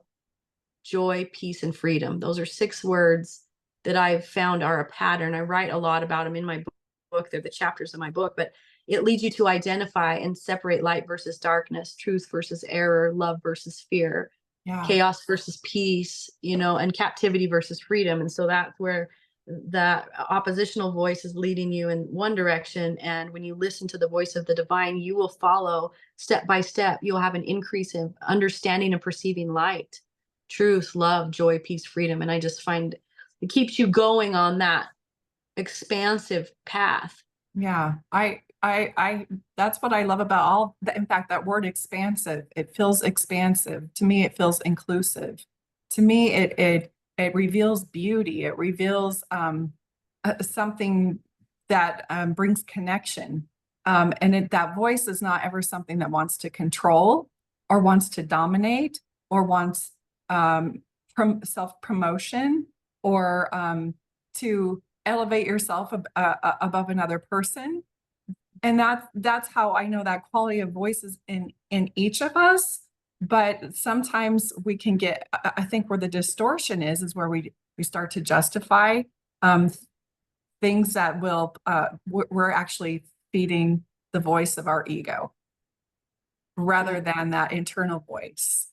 joy, peace, and freedom. Those are 6 words that I've found are a pattern. I write a lot about them in my book. They're the chapters of my book, but it leads you to identify and separate light versus darkness, truth versus error, love versus fear, Yeah. chaos versus peace, and captivity versus freedom. And so that's where that oppositional voice is leading you in one direction. And when you listen to the voice of the divine, you will follow step by step. You'll have an increase in understanding and perceiving light, truth, love, joy, peace, freedom. And I just find it keeps you going on that expansive path. Yeah. That's what I love about all the, in fact, that word expansive, it feels expansive. To me, it feels inclusive. To me, it reveals beauty. It reveals something that brings connection. That voice is not ever something that wants to control or wants to dominate or wants self-promotion or to elevate yourself above another person. And that's how I know that quality of voice is in each of us. But sometimes we can get, I think where the distortion is where we start to justify um, things that we're actually feeding the voice of our ego rather than that internal voice.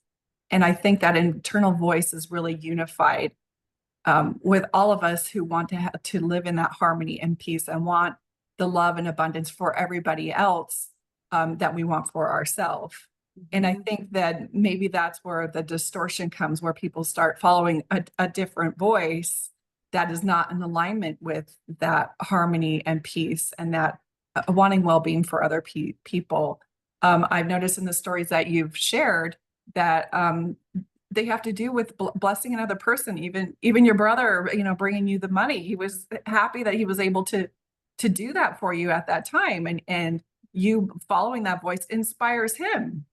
And I think that internal voice is really unified with all of us who want to live in that harmony and peace and want the love and abundance for everybody else that we want for ourselves. And I think that maybe that's where the distortion comes, where people start following a different voice that is not in alignment with that harmony and peace and that wanting well-being for other people. I've noticed in the stories that you've shared that they have to do with blessing another person, even your brother, bringing you the money. He was happy that he was able to do that for you at that time. And you following that voice inspires him,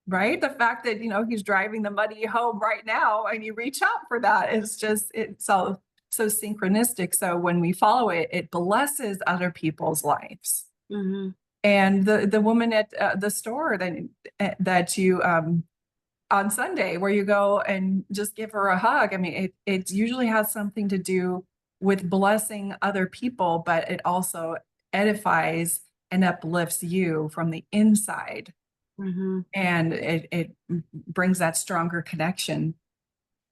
right? The fact that, he's driving the money home right now and you reach out for that is just, it's so synchronistic. So when we follow it, it blesses other people's lives. Mm-hmm. And the woman at the store that you, on Sunday, where you go and just give her a hug. I mean, it usually has something to do with blessing other people, but it also edifies and uplifts you from the inside. Mm-hmm. And it brings that stronger connection.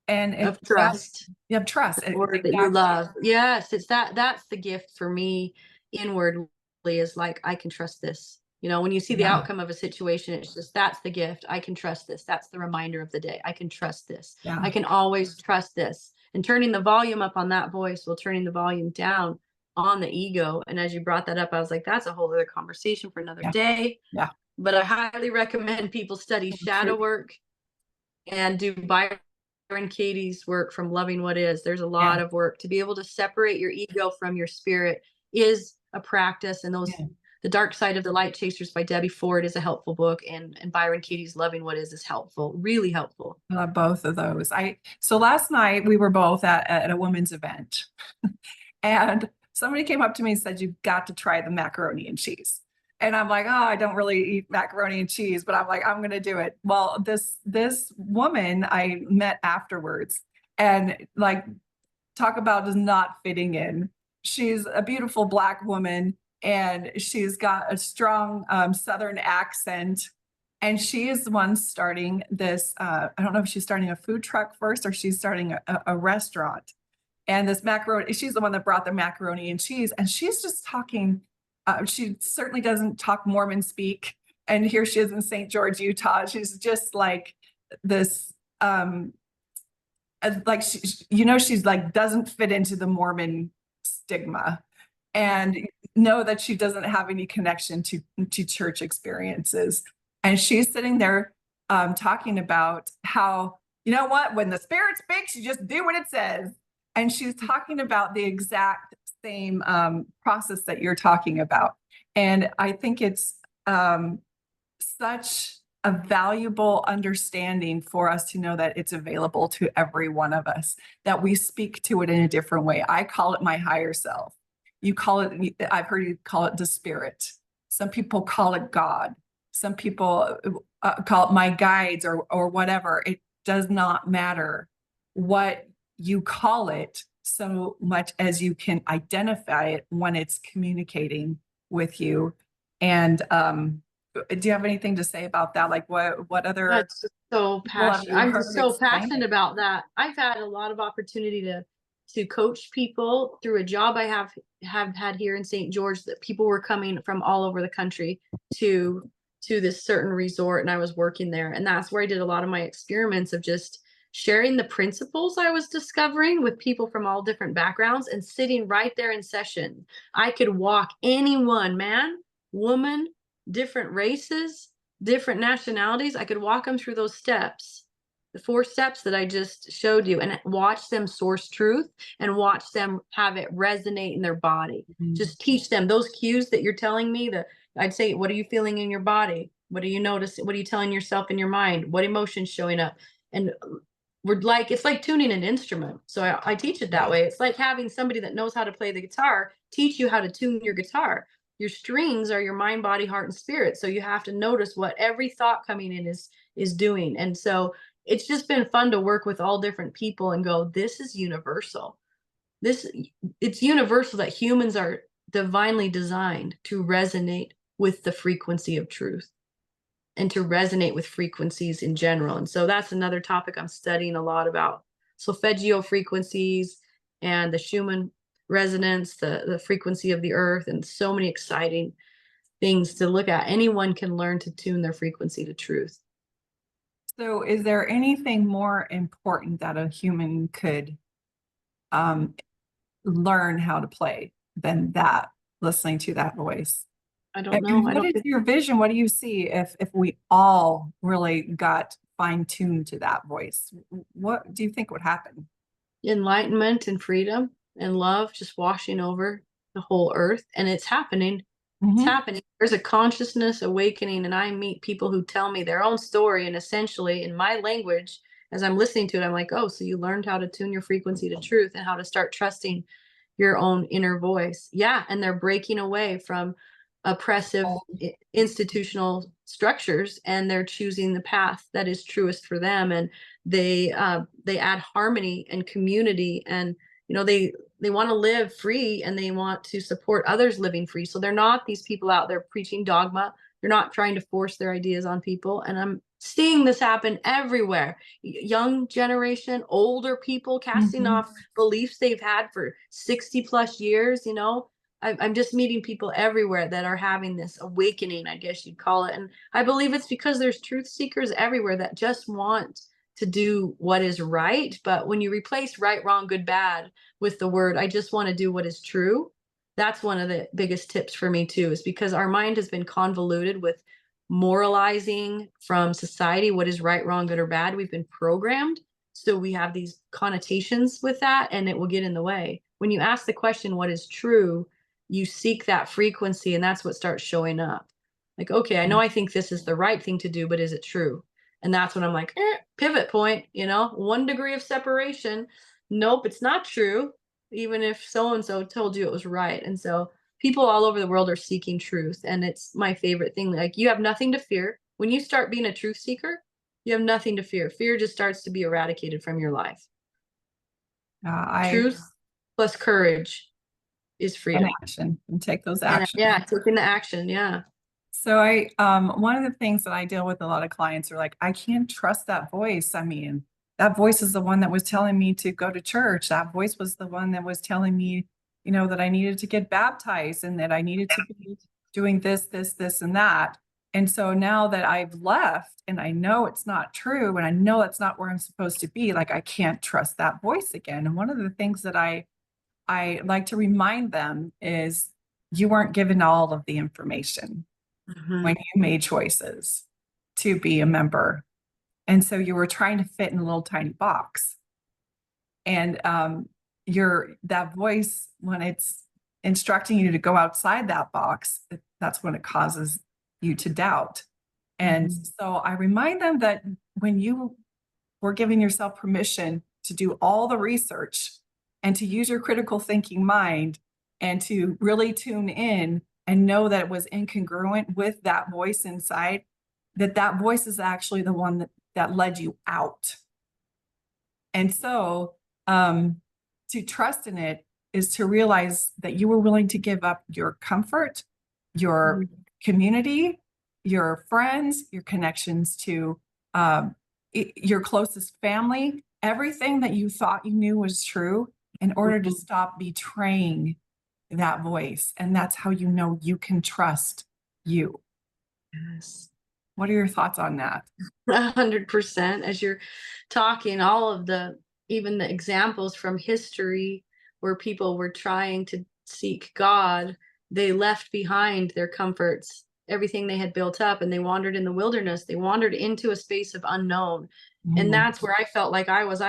And Of trust. you have trust. Word that you Exactly. love. Yes, that's the gift for me inwardly, is like, I can trust this. When you see the Yeah. outcome of a situation, it's just, that's the gift. I can trust this. That's the reminder of the day. I can trust this. Yeah. I can always trust this. And turning the volume up on that voice while turning the volume down on the ego. And as you brought that up, I was like, that's a whole other conversation for another Yeah. day. Yeah. But I highly recommend people study shadow True. work and do Byron Katie's work from Loving What Is. There's a Yeah, lot of work to be able to separate your ego from your spirit is a practice. And those, yeah. The Dark Side of the Light Chasers by Debbie Ford is a helpful book, and Byron Katie's Loving What Is helpful, really helpful. I love both of those. So last night we were both at a women's event, and somebody came up to me and said, "You've got to try the macaroni and cheese." And I'm like, "Oh, I don't really eat macaroni and cheese," but I'm like, "I'm going to do it." Well, this woman I met afterwards, and like, talk about just not fitting in. She's a beautiful Black woman, and she's got a strong Southern accent. And she is the one starting this. I don't know if she's starting a food truck first or she's starting a restaurant. And this macaroni, she's the one that brought the macaroni and cheese. And she's just talking. She certainly doesn't talk Mormon speak. And here she is in St. George, Utah. She's just like this like she's like doesn't fit into the Mormon stigma, and know that she doesn't have any connection to church experiences. And she's sitting there talking about how, you know what, when the Spirit speaks, you just do what it says. And she's talking about the exact same process that you're talking about. And I think it's such a valuable understanding for us to know that it's available to every one of us, that we speak to it in a different way. I call it my higher self. You call it, I've heard you call it the spirit. Some people call it God. Some people call it my guides or whatever. It does not matter what you call it, so much as you can identify it when it's communicating with you. And do you have anything to say about that? Like what other That's just so people have passionate. you I'm just heard so explain passionate it? about that. I've had a lot of opportunity to coach people through a job I have had here in St. George, that people were coming from all over the country to to this certain resort, and I was working there. And that's where I did a lot of my experiments of just sharing the principles I was discovering with people from all different backgrounds and sitting right there in session. I could walk anyone, man, woman, different races, different nationalities. I could walk them through those steps, the 4 steps that I just showed you, and watch them source truth and watch them have it resonate in their body. Mhm. Just teach them those cues that you're telling me. I'd say, what are you feeling in your body? What do you notice? What are you telling yourself in your mind? What emotions showing up? And we're like, it's like tuning an instrument. So I teach it that Yeah. way. It's like having somebody that knows how to play the guitar teach you how to tune your guitar. Your strings are your mind, body, heart, and spirit. So you have to notice what every thought coming in is doing. And so it's just been fun to work with all different people and go, this is universal. This It's universal that humans are divinely designed to resonate with the frequency of truth and to resonate with frequencies in general. And so that's another topic I'm studying a lot about solfeggio frequencies and the Schumann resonance, the frequency of the earth, and so many exciting things to look at. Anyone can learn to tune their frequency to truth. So is there anything more important that a human could um, learn how to play than that, listening to that voice? I don't know. And I what don't is your vision? What do you see if we all really got fine-tuned to that voice? What do you think would happen? Enlightenment and freedom and love just washing over the whole earth, and it's happening. It's Mhm. happening. There's a consciousness awakening, and I meet people who tell me their own story, and essentially in my language, as I'm listening to it, I'm like, oh, so you learned how to tune your frequency to truth and how to start trusting your own inner voice. Yeah, and they're breaking away from oppressive Oh, institutional structures, and they're choosing the path that is truest for them. And they add harmony and community, and they want to live free, and they want to support others living free. So they're not these people out there preaching dogma. They're not trying to force their ideas on people. And I'm seeing this happen everywhere. Young generation, older people casting mhm. off beliefs they've had for 60 plus years. I'm just meeting people everywhere that are having this awakening, I guess you'd call it. And I believe it's because there's truth seekers everywhere that just want to do what is right. But when you replace right, wrong, good, bad with the word, I just want to do what is true. That's one of the biggest tips for me, too, is because our mind has been convoluted with moralizing from society what is right, wrong, good, or bad. We've been programmed. So we have these connotations with that, and it will get in the way. When you ask the question, what is true, you seek that frequency, and that's what starts showing up. Like, okay, I know I think this is the right thing to do, but is it true? And that's when I'm like, pivot point, 1 degree of separation. Nope, it's not true, even if so and so told you it was right. And so people all over the world are seeking truth. And it's my favorite thing. Like, you have nothing to fear. When you start being a truth seeker, you have nothing to fear. Fear just starts to be eradicated from your life. I Truth plus courage is and freedom. action and take those And actions. yeah, taking the action. Yeah. So one of the things that I deal with a lot of clients are like, I can't trust that voice. I mean, that voice is the one that was telling me to go to church. That voice was the one that was telling me, that I needed to get baptized and that I needed to be doing this, and that. And so now that I've left and I know it's not true and I know that's not where I'm supposed to be, like I can't trust that voice again. And one of the things that I like to remind them is you weren't given all of the information Mhm. when you made choices to be a member. And so you were trying to fit in a little tiny box. And that voice, when it's instructing you to go outside that box, that's when it causes you to doubt. And Mhm. so I remind them that when you were giving yourself permission to do all the research and to use your critical thinking mind and to really tune in and know that it was incongruent with that voice inside, that voice is actually the one that led you out. And so to trust in it is to realize that you were willing to give up your comfort, your Mhm. community, your friends, your connections to your closest family, everything that you thought you knew was true in order to Mhm. stop betraying that voice. And that's how you know you can trust you. Yes. What are your thoughts on that? 100%. As you're talking, all of even the examples from history where people were trying to seek God, they left behind their comforts, everything they had built up, and they wandered in the wilderness. They wandered into a space of unknown. And Mhm. that's where I felt like I was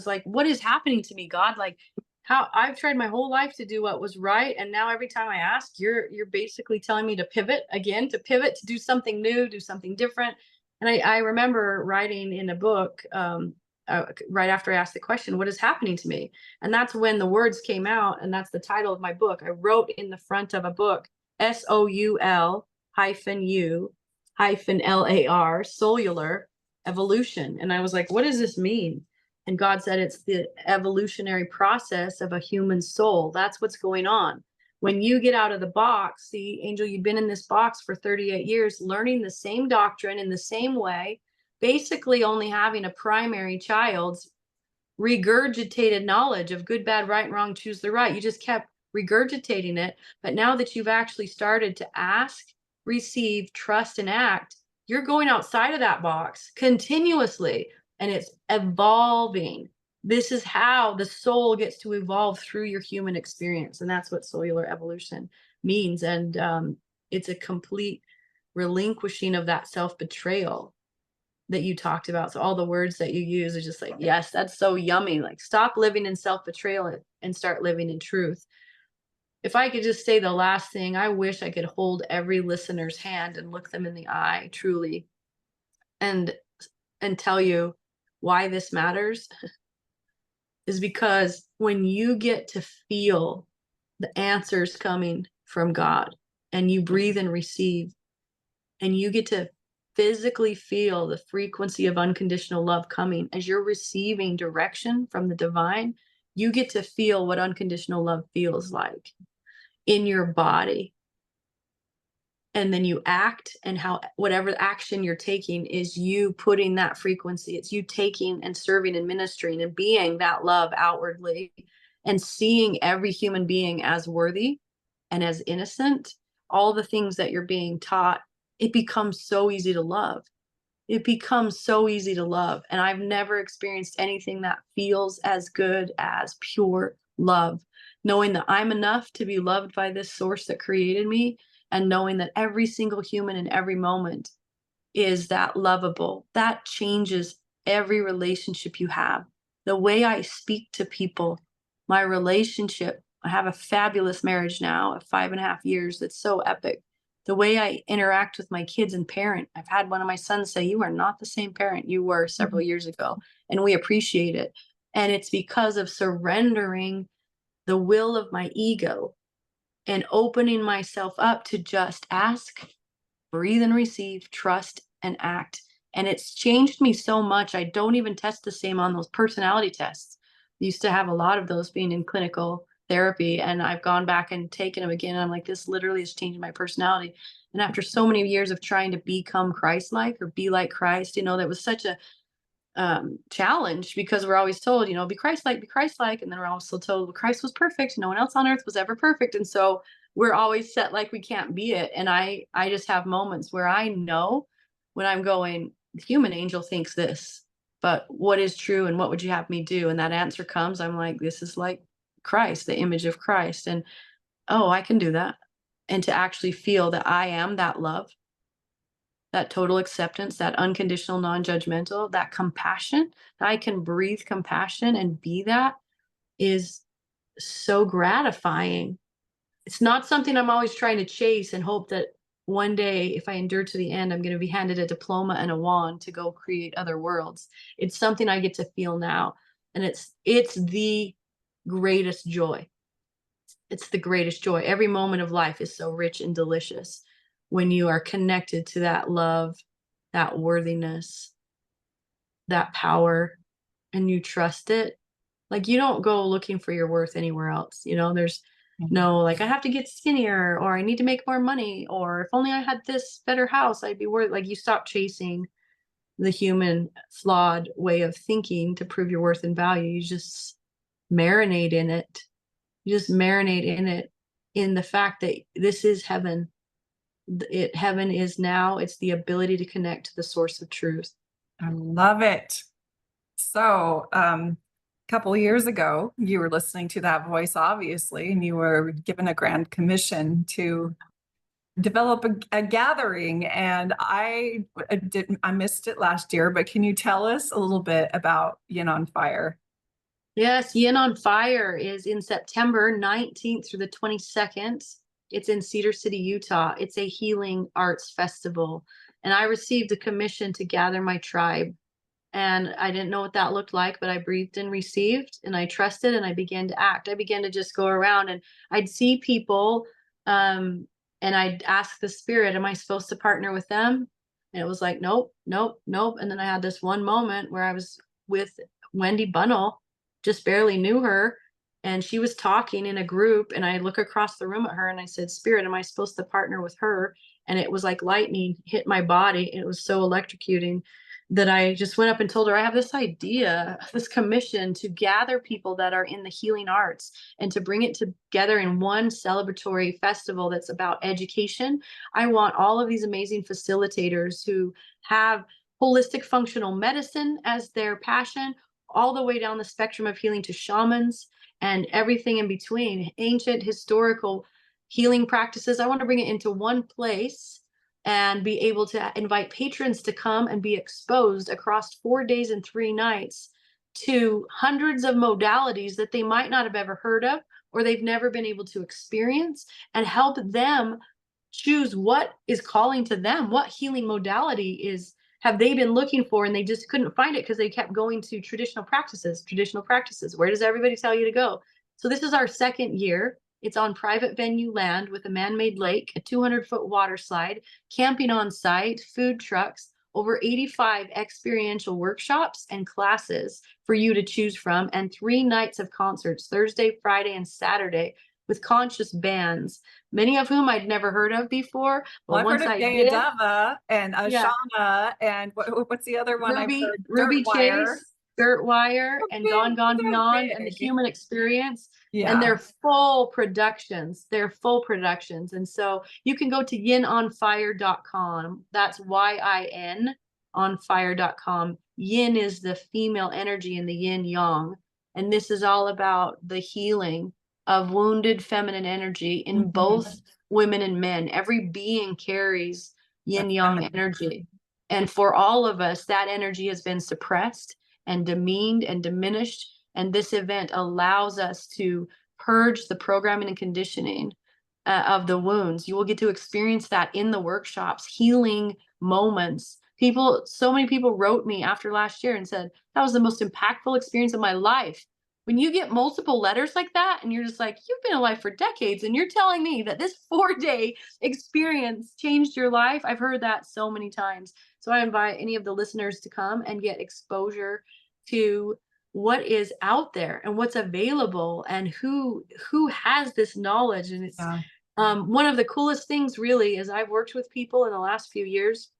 like, what is happening to me, God? Like, how I've tried my whole life to do what was right, and now every time I ask, you're basically telling me to pivot again, to pivot, to do something new, do something different. And I remember writing in a book, right after I asked the question, what is happening to me? And that's when the words came out. And that's the title of my book. I wrote in the front of a book, SOUL-U-LAR, cellular evolution. And I was like, what does this mean? And God said it's the evolutionary process of a human soul. That's what's going on when you get out of the box. See, Angel, you've been in this box for 38 years, learning the same doctrine in the same way, basically only having a primary child's regurgitated knowledge of good, bad, right, and wrong, choose the right. You just kept regurgitating it. But now that you've actually started to ask, receive, trust, and act, you're going outside of that box continuously, and it's evolving. This is how the soul gets to evolve through your human experience. And that's what cellular evolution means. And it's a complete relinquishing of that self betrayal that you talked about. So all the words that you use are just like, yes, that's so yummy. Like, stop living in self-betrayal and start living in truth. If I could just say the last thing, I wish I could hold every listener's hand and look them in the eye truly, and tell you why this matters is because when you get to feel the answers coming from God and you breathe and receive, and you get to physically feel the frequency of unconditional love coming as you're receiving direction from the divine, you get to feel what unconditional love feels like in your body. And then you act, and how whatever action you're taking is you putting that frequency. It's you taking and serving and ministering and being that love outwardly, and seeing every human being as worthy and as innocent. All the things that you're being taught, it becomes so easy to love. It becomes so easy to love. And I've never experienced anything that feels as good as pure love. Knowing that I'm enough to be loved by this source that created me, and knowing that every single human in every moment is that lovable, that changes every relationship you have. the way I speak to people, my relationship. I have a fabulous marriage now of 5.5 years. That's so epic. The way I interact with my kids and parent. I've had one of my sons say, "You are not the same parent you were several Mhm. years ago." And we appreciate it. And it's because of surrendering the will of my ego and opening myself up to just ask, breathe and receive, trust and act. And it's changed me so much. I don't even test the same on those personality tests. Used to have a lot of those being in clinical therapy, and I've gone back and taken them again. And I'm like, this literally has changed my personality. And after so many years of trying to become Christ-like or be like Christ, that was such a challenge, because we're always told, be Christ like. And then we're also told, well, Christ was perfect. No one else on earth was ever perfect. And so we're always set like we can't be it. And I just have moments where I know when I'm going, the human angel thinks this, but what is true and what would you have me do? And that answer comes, I'm like, this is like Christ, the image of Christ. And oh, I can do that. And to actually feel that I am that love, that total acceptance, that unconditional, non-judgmental, that compassion, that I can breathe compassion and be that, is so gratifying. It's not something I'm always trying to chase and hope that one day, if I endure to the end, I'm going to be handed a diploma and a wand to go create other worlds. It's something I get to feel now. And it's the greatest joy. It's the greatest joy. Every moment of life is so rich and delicious when you are connected to that love, that worthiness, that power, and you trust it. Like, you don't go looking for your worth anywhere else. There's Mhm. no, like, I have to get skinnier, or I need to make more money, or if only I had this better house, I'd be worth. Like, you stop chasing the human flawed way of thinking to prove your worth and value. You just marinate in it. You just marinate in it, in the fact that this is heaven. Heaven is now. It's the ability to connect to the source of truth. I love it. So, a couple of years ago, you were listening to that voice, obviously, and you were given a grand commission to develop a gathering. And I missed it last year, but can you tell us a little bit about Yin on Fire? Yes, Yin on Fire is in September 19th through the 22nd. It's in Cedar City, Utah. It's a healing arts festival. And I received a commission to gather my tribe. And I didn't know what that looked like, but I breathed and received, and I trusted, and I began to act. I began to just go around, and I'd see people, um, and I'd ask the spirit, am I supposed to partner with them? And it was like, nope, nope, nope. And then I had this one moment where I was with Wendy Bunnell, just barely knew her. And she was talking in a group, and I look across the room at her and I said, Spirit, am I supposed to partner with her? And it was like lightning hit my body. It was so electrocuting that I just went up and told her, I have this idea, this commission to gather people that are in the healing arts and to bring it together in one celebratory festival that's about education. I want all of these amazing facilitators who have holistic functional medicine as their passion, all the way down the spectrum of healing to shamans and everything in between, ancient historical healing practices. I want to bring it into one place and be able to invite patrons to come and be exposed across 4 days and 3 nights to hundreds of modalities that they might not have ever heard of, or they've never been able to experience, and help them choose what is calling to them, what healing modality is have they been looking for, and they just couldn't find it because they kept going to traditional practices. Where does everybody tell you to go? So this is our second year. It's on private venue land with a man-made lake, a 200-foot water slide, camping on site, food trucks, over 85 experiential workshops and classes for you to choose from, and 3 nights of concerts, Thursday, Friday, and Saturday, with conscious bands, many of whom I'd never heard of before. Well, But I've heard once of I did, Dayadeva and yeah, Ashana, and what's the other one I've Ruby, heard? Ruby Dirtwire. Chase, Dirtwire, and Okay, Gone Gone they're Beyond, and The big. Human Experience. And Yeah. they're full productions. They're full productions. And so you can go to yinonfire.com. That's YIN on fire.com. Yin is the female energy in the yin yang. And this is all about the healing of wounded feminine energy in Mhm. both women and men. Every being carries That yin yang feminine. energy. And for all of us, that energy has been suppressed and demeaned and diminished. And this event allows us to purge the programming and conditioning of the wounds. You will get to experience that in the workshops, healing moments. People, so many people wrote me after last year and said, that was the most impactful experience of my life. When you get multiple letters like that, and you're just like, you've been alive for decades, and you're telling me that this 4-day experience changed your life. I've heard that so many times. So I invite any of the listeners to come and get exposure to what is out there and what's available and who has this knowledge. And it's Yeah. one of the coolest things really is I've worked with people in the last few years.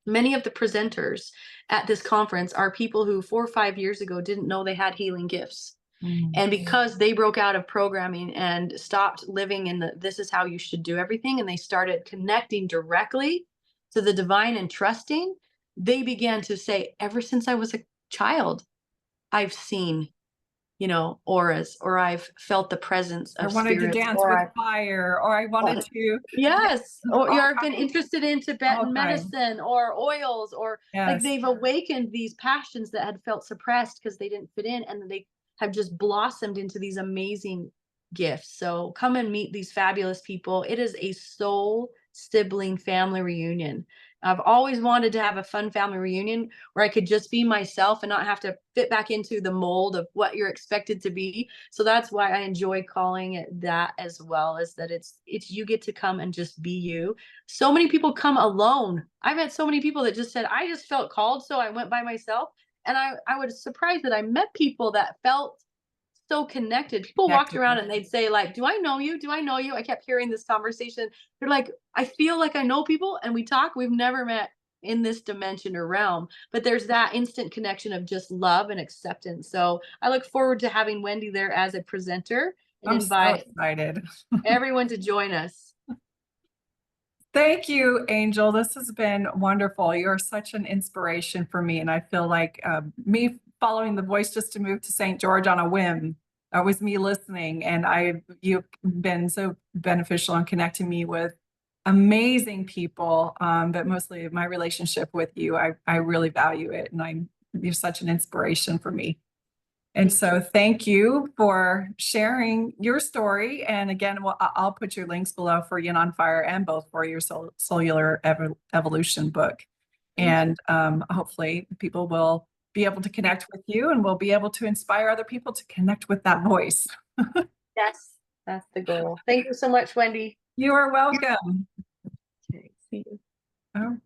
Many of the presenters at this conference are people who 4 or 5 years ago didn't know they had healing gifts. Mm. And because they broke out of programming and stopped living in the this is how you should do everything, and they started connecting directly to the divine and trusting, they began to say, ever since I was a child, I've seen, auras, or I've felt the presence I of wanted to spirits, dance or with I've fire, or I wanted to, yes, or all I've been kinds, interested in all Tibetan kinds. medicine or oils, or like Yes. they've awakened these passions that had felt suppressed because they didn't fit in, and they have just blossomed into these amazing gifts. So come and meet these fabulous people. It is a soul sibling family reunion. I've always wanted to have a fun family reunion where I could just be myself and not have to fit back into the mold of what you're expected to be. So that's why I enjoy calling it that as well, is that it's you get to come and just be you. So many people come alone. I've had so many people that just said, I just felt called, so I went by myself. And I was surprised that I met people that felt so connected. People walked Connected. around and they'd say, like, do I know you? Do I know you? I kept hearing this conversation. They're like, I feel like I know people and we talk. We've never met in this dimension or realm, but there's that instant connection of just love and acceptance. So I look forward to having Wendy there as a presenter and I'm so invite excited. everyone to join us. Thank you, Angel. This has been wonderful. You're such an inspiration for me. And I feel like me following the voice just to move to St. George on a whim. That was me listening. And you've been so beneficial in connecting me with amazing people. But mostly my relationship with you, I really value it. And you're such an inspiration for me. And Thank so you. thank you for sharing your story. And again, I'll put your links below for Yin on Fire and both for your Cellular Evolution book. Thank you. And hopefully people will be able to connect with you and will be able to inspire other people to connect with that voice. Yes, that's the goal. Thank you so much, Wendy. You are welcome. Okay, see you. Oh.